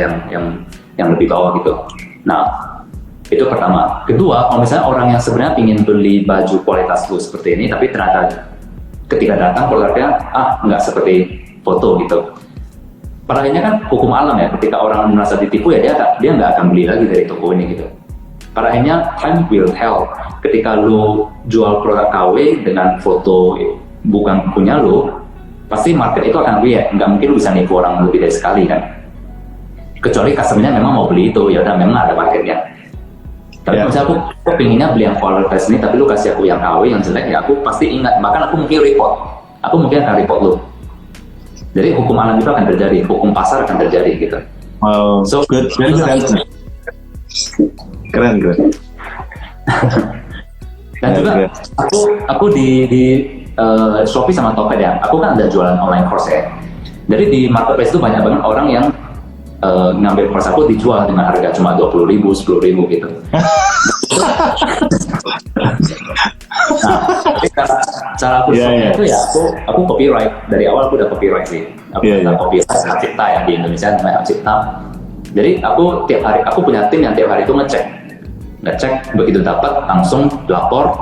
yang lebih bawah gitu. Nah, itu pertama. Kedua, kalau misalnya orang yang sebenarnya ingin beli baju kualitas lu seperti ini, tapi ternyata ketika datang produknya nggak seperti foto gitu. Pada akhirnya kan hukum alam ya, ketika orang merasa ditipu ya dia nggak akan beli lagi dari toko ini gitu. Pada akhirnya time will tell. Ketika lu jual produk KW dengan foto bukan punya lu, pasti market itu akan react. Nggak mungkin lu bisa nipu orang lebih dari sekali kan. Kecuali customer-nya memang mau beli itu, ya udah memang ada marketnya. Tapi misalnya aku pinginnya beli yang kualitas ini, tapi lu kasih aku yang KW yang jelek ya aku pasti ingat. Bahkan aku mungkin report. Aku mungkin akan report lu. Jadi hukum alam itu akan terjadi, hukum pasar akan terjadi gitu. So good. Keren. Dan juga aku di Shopee sama Tokped ya, aku kan ada jualan online course ya. Jadi di marketplace itu banyak banget orang yang ngambil course aku dijual dengan harga cuma 20.000, 10.000 gitu. Nah, tapi cara aku itu ya aku copyright dari awal. Aku udah copyright sih. Aku udah copyright hak cipta ya, di Indonesia namanya hak cipta. Jadi aku tiap hari aku punya tim yang tiap hari itu ngecek begitu dapat langsung lapor,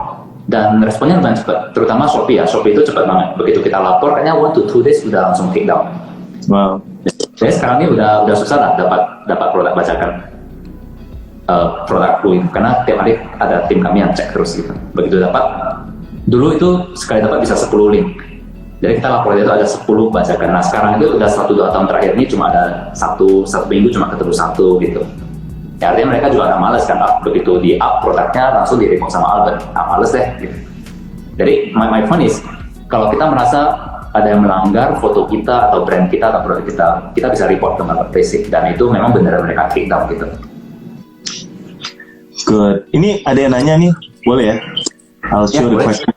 dan responnya lumayan cepat. Terutama Shopee ya, Shopee itu cepat banget. Begitu kita lapor, kayaknya 1 to 2 days udah langsung take down. Wow. Jadi sekarang ini udah susah lah dapat produk bajakan produkku itu, karena tiap hari ada tim kami yang cek terus gitu. Begitu dapat, dulu itu sekali dapat bisa 10 link. Jadi kita laporin itu ada 10 bajakan. Nah sekarang itu udah 1-2 tahun terakhir ini cuma ada satu minggu cuma ketemu 1 gitu. Ya artinya mereka juga agak males kan, begitu di up produknya langsung di report sama Albert. Males deh gitu. Jadi my point is, kalau kita merasa ada yang melanggar foto kita atau brand kita atau produk kita bisa report ke marketplace, dan itu memang benar mereka take down gitu. Good. Ini ada yang nanya nih, boleh ya? I'll show the question.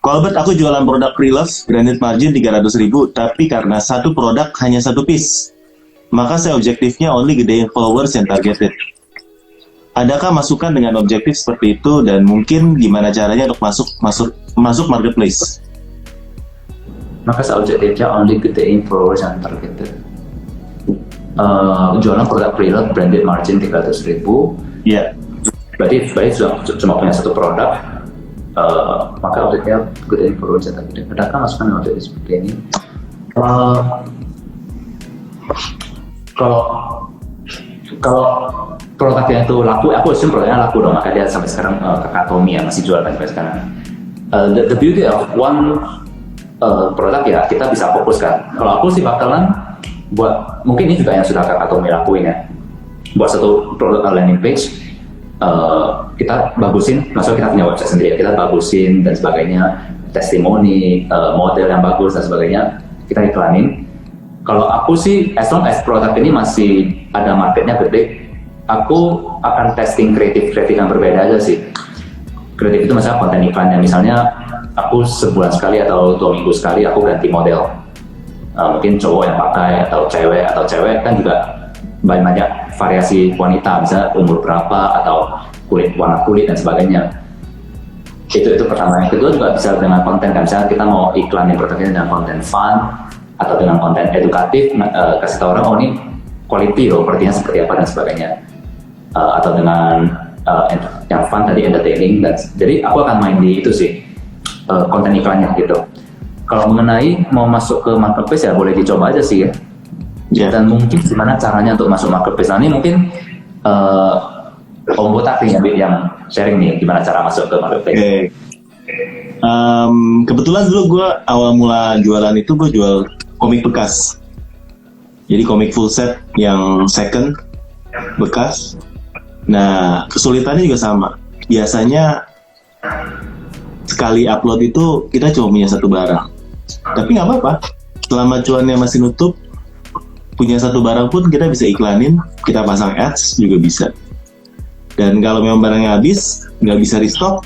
Albert, aku jualan produk pre-love, branded margin 300.000, tapi karena satu produk hanya 1 piece, maka saya objektifnya only gedein followers yang targeted. Adakah masukan dengan objektif seperti itu, dan mungkin gimana caranya untuk masuk marketplace? Maka saya objektifnya only gedein followers yang targeted. Jualan produk pre-love, branded margin 300.000. Iya. Berarti cuma punya satu produk. Maka objektifnya gedein followers yang targeted. Adakah masukan dengan objektif seperti ini? Kalau produknya itu laku, aku assume produknya laku dong, maka dia sampai sekarang kakak Tommy ya masih jual sampai sekarang. The beauty of one produk ya, kita bisa fokus kan. Kalau aku sih bakalan buat, mungkin ini juga yang sudah kakak Tommy lakuin ya, buat satu produk landing page, kita bagusin, maksudnya kita punya website sendiri, kita bagusin dan sebagainya, testimoni, model yang bagus dan sebagainya, kita iklanin. Kalau aku sih, as long as produk ini masih ada marketnya gede, aku akan testing kreatif yang berbeda aja sih. Kreatif itu misalnya konten iklannya, misalnya aku sebulan sekali atau 2 minggu sekali aku ganti model. Mungkin cowok yang pakai atau cewek kan juga banyak variasi wanita, misalnya umur berapa atau warna kulit dan sebagainya. Itu pertama. Yang kedua juga bisa dengan konten kan, misalnya kita mau iklanin produknya dengan konten fun atau dengan konten edukatif, kasih tahu orang, oh ini quality loh, sepertinya seperti apa dan sebagainya, atau dengan yang fun tadi, entertaining, dan jadi aku akan main di itu sih, konten iklannya gitu. Kalau mengenai mau masuk ke marketplace ya boleh dicoba aja sih ya. Dan mungkin gimana caranya untuk masuk marketplace. Nah ini mungkin Om Botak yang sharing nih gimana cara masuk ke marketplace. Kebetulan dulu gue awal mula jualan itu gue jual komik bekas. Jadi komik full set yang second bekas. Nah kesulitannya juga sama. Biasanya sekali upload itu kita cuma punya satu barang. Tapi nggak apa-apa. Selama cuannya masih nutup, punya satu barang pun kita bisa iklanin, kita pasang ads juga bisa. Dan kalau memang barangnya habis, nggak bisa restock,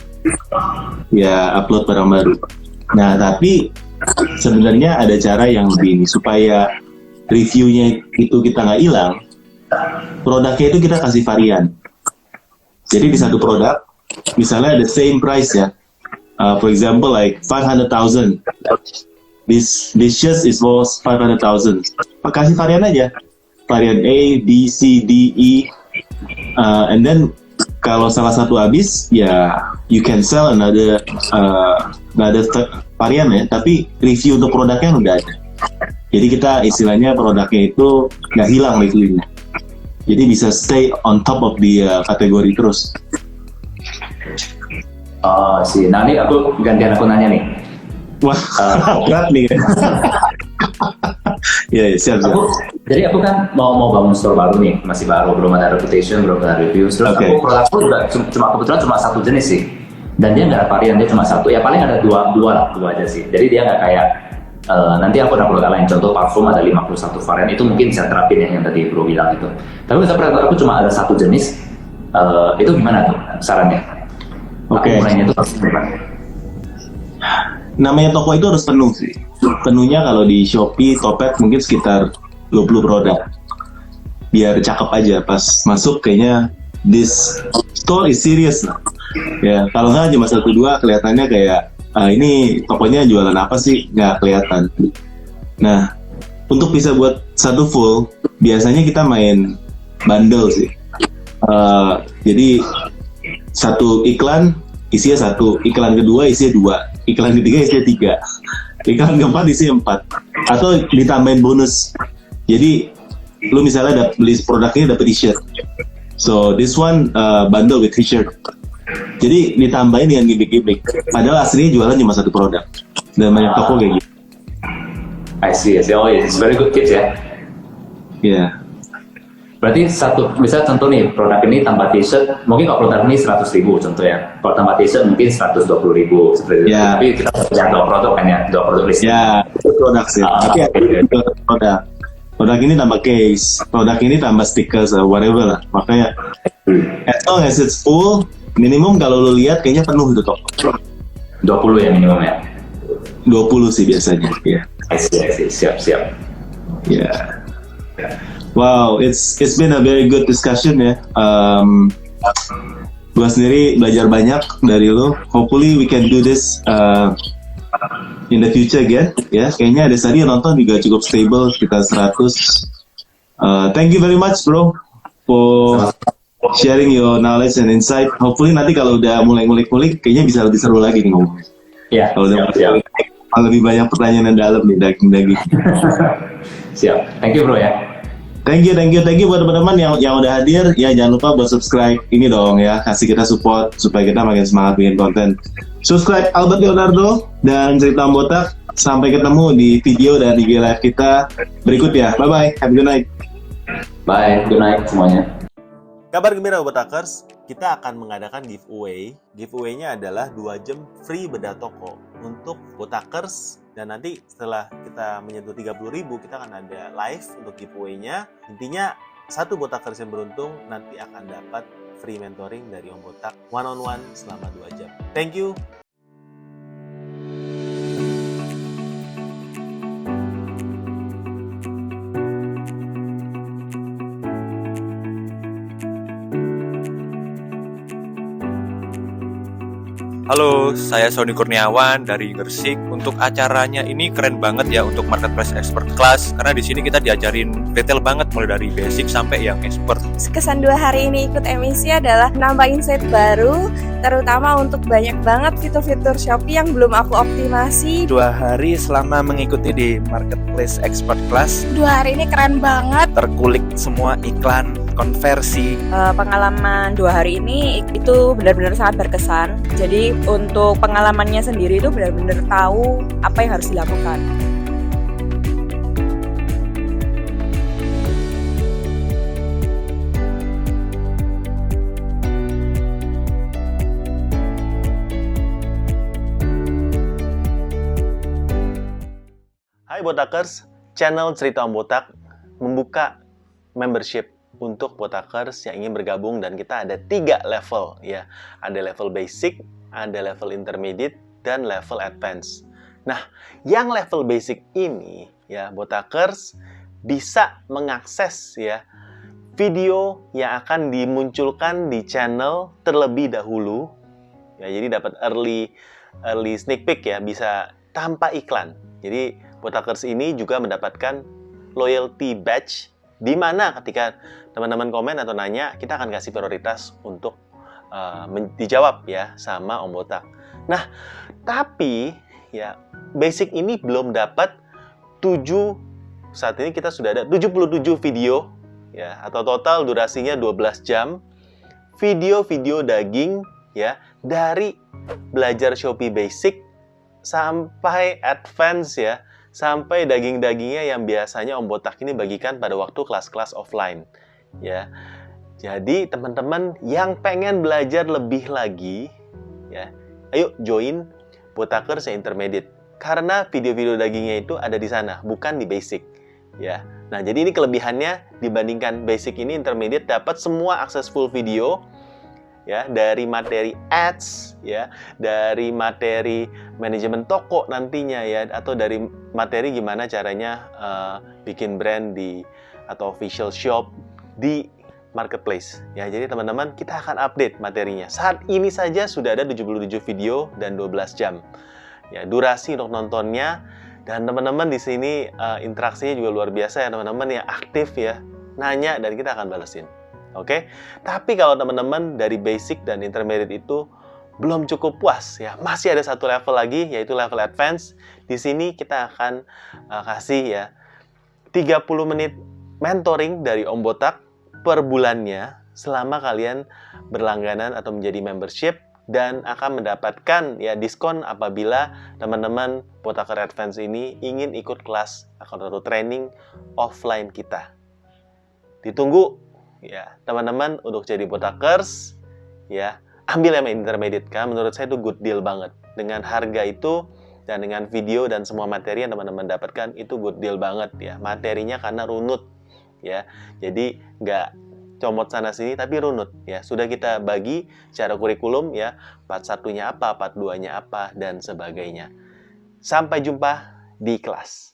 ya upload barang baru. Nah tapi sebenarnya ada cara yang lebih supaya reviewnya itu kita nggak hilang. Produknya itu kita kasih varian. Jadi di satu produk, misalnya the same price ya. For example, like 500,000. This shirt is worth 500,000. Kasih varian aja. Varian A, B, C, D, E. And then kalau salah satu habis, ya you can sell another varian ya. Tapi review untuk produknya udah ada. Jadi kita istilahnya produknya itu nggak hilang reviewnya. Jadi bisa stay on top of the kategori terus. Oh sih, nah ini aku gantian aku nanya nih. Wah, berat nih. Ya, siap. Jadi aku kan mau bangun store baru nih, masih baru, belum ada reputation, belum ada review. Terus aku produkku juga kebetulan cuma satu jenis sih, dan dia nggak ada varian, dia cuma satu. Ya paling ada dua aja sih. Jadi dia nggak kayak nanti aku ada produk lain, contoh parfum ada 51 varian, itu mungkin bisa terapin yang tadi Bro bilang itu. Tapi produk aku cuma ada satu jenis, Itu gimana tuh sarannya? Oke. Aku mulainya itu harus gimana? Namanya toko itu harus penuh sih. Penuhnya kalau di Shopee, Topet mungkin sekitar 20 produk. Biar cakep aja pas masuk kayaknya this store is serious lah. Ya, kalau nggak cuma 1-2 kelihatannya kayak ini tokonya jualan apa sih, nggak kelihatan. Nah, untuk bisa buat satu full, biasanya kita main bundle sih. Jadi satu iklan isinya 1, iklan kedua isinya 2, iklan ketiga isinya 3, iklan keempat isinya 4, atau ditambahin bonus. Jadi lu misalnya beli produknya dapat t-shirt, so this one bundle with t-shirt. Jadi ditambahin dengan gimmick-gimmick. Padahal aslinya jualan cuma 1 produk. Dan banyak toko kayak gitu. I see. Oh, it's very good tips ya. Iya. Berarti misal contoh nih, produk ini tambah t-shirt, mungkin kalau produk ini 100.000 contoh ya. Kalau tambah t-shirt mungkin 120.000 seperti itu. Ya. Tapi kita punya 2 produk kan ya, 2 produk list. Ya, itu produk sih. Tapi ada produk. Produk ini tambah case, produk ini tambah stickers, whatever lah. Makanya, as long as it's full, minimum kalau lu lihat kayaknya penuh itu toko. 20 ya minimum ya. 20 sih biasanya. Ya. I see. Siap. Ya. Wow, it's been a very good discussion ya. Gua sendiri belajar banyak dari lu. Hopefully we can do this in the future again. Ya, kayaknya ada tadi yang nonton juga cukup stable sekitar 100. Thank you very much, bro, for sharing your knowledge and insight. Hopefully nanti kalau udah mulai ngulik-ngulik, kayaknya bisa lebih seru lagi nih ngomong. Ya. Kalau udah lebih banyak pertanyaan yang dalam nih, daging-daging. Siap. Thank you bro ya. Thank you buat teman-teman yang udah hadir. Ya jangan lupa buat subscribe ini dong ya, kasih kita support supaya kita makin semangat bikin konten. Subscribe Albert Leonardo dan Cerita Om Botak. Sampai ketemu di video dan IG live kita berikut ya. Bye bye. Have a good night. Bye. Good night semuanya. Kabar gembira Botakers, kita akan mengadakan giveaway. Giveaway-nya adalah 2 jam free bedah toko untuk Botakers. Dan nanti setelah kita menyentuh 30.000, kita akan ada live untuk giveaway-nya. Intinya, 1 Botakers yang beruntung nanti akan dapat free mentoring dari Om Botak one-on-one selama 2 jam. Thank you. Halo, saya Sony Kurniawan dari Gresik. Untuk acaranya ini keren banget ya untuk Marketplace Expert Class, karena di sini kita diajarin detail banget mulai dari basic sampai yang expert. Kesan 2 hari ini ikut emisi adalah nambah insight baru, terutama untuk banyak banget fitur-fitur Shopee yang belum aku optimasi. 2 hari selama mengikuti di Marketplace Expert Class, 2 hari ini keren banget. terkulik semua iklan, konversi. Pengalaman 2 hari ini itu benar-benar sangat berkesan. Jadi untuk pengalamannya sendiri itu benar-benar tahu apa yang harus dilakukan. Hai Botakers, channel Cerita Om Botak membuka membership untuk Botakers yang ingin bergabung, dan kita ada 3 level ya. Ada level basic, ada level intermediate, dan level advance. Nah, yang level basic ini ya, Botakers bisa mengakses ya video yang akan dimunculkan di channel terlebih dahulu. Ya, jadi dapat early sneak peek ya, bisa tanpa iklan. Jadi Botakers ini juga mendapatkan loyalty badge, di mana ketika teman-teman komen atau nanya, kita akan kasih prioritas untuk dijawab ya sama Om Botak. Nah, tapi ya basic ini belum dapat 7, saat ini kita sudah ada 77 video ya, atau total durasinya 12 jam video-video daging ya, dari belajar Shopee basic sampai advance ya, sampai daging-dagingnya yang biasanya Om Botak ini bagikan pada waktu kelas-kelas offline ya. Jadi teman-teman yang pengen belajar lebih lagi ya, ayo join Botakers yang intermediate, karena video-video dagingnya itu ada di sana, bukan di basic ya. Nah, jadi ini kelebihannya dibandingkan basic, ini intermediate dapat semua akses full video ya, dari materi ads, ya, dari materi manajemen toko nantinya ya, atau dari materi gimana caranya bikin brand atau official shop di marketplace ya. Jadi teman-teman, kita akan update materinya. Saat ini saja sudah ada 77 video dan 12 jam. Ya, durasi untuk nontonnya, dan teman-teman di sini interaksinya juga luar biasa ya teman-teman, yang aktif ya, nanya dan kita akan balesin. Oke. Tapi kalau teman-teman dari basic dan intermediate itu belum cukup puas ya, masih ada satu level lagi, yaitu level advance. Di sini kita akan kasih ya 30 menit mentoring dari Om Botak per bulannya selama kalian berlangganan atau menjadi membership, dan akan mendapatkan ya diskon apabila teman-teman Botaker Advance ini ingin ikut kelas atau training offline kita. Ditunggu ya teman-teman untuk jadi Botakers ya. Ambil yang intermediate kan, menurut saya itu good deal banget. Dengan harga itu dan dengan video dan semua materi yang teman-teman dapatkan, itu good deal banget ya. Materinya karena runut ya, jadi nggak comot sana sini tapi runut ya. Sudah kita bagi secara kurikulum ya, part 1-nya apa, part 2-nya apa, dan sebagainya. Sampai jumpa di kelas.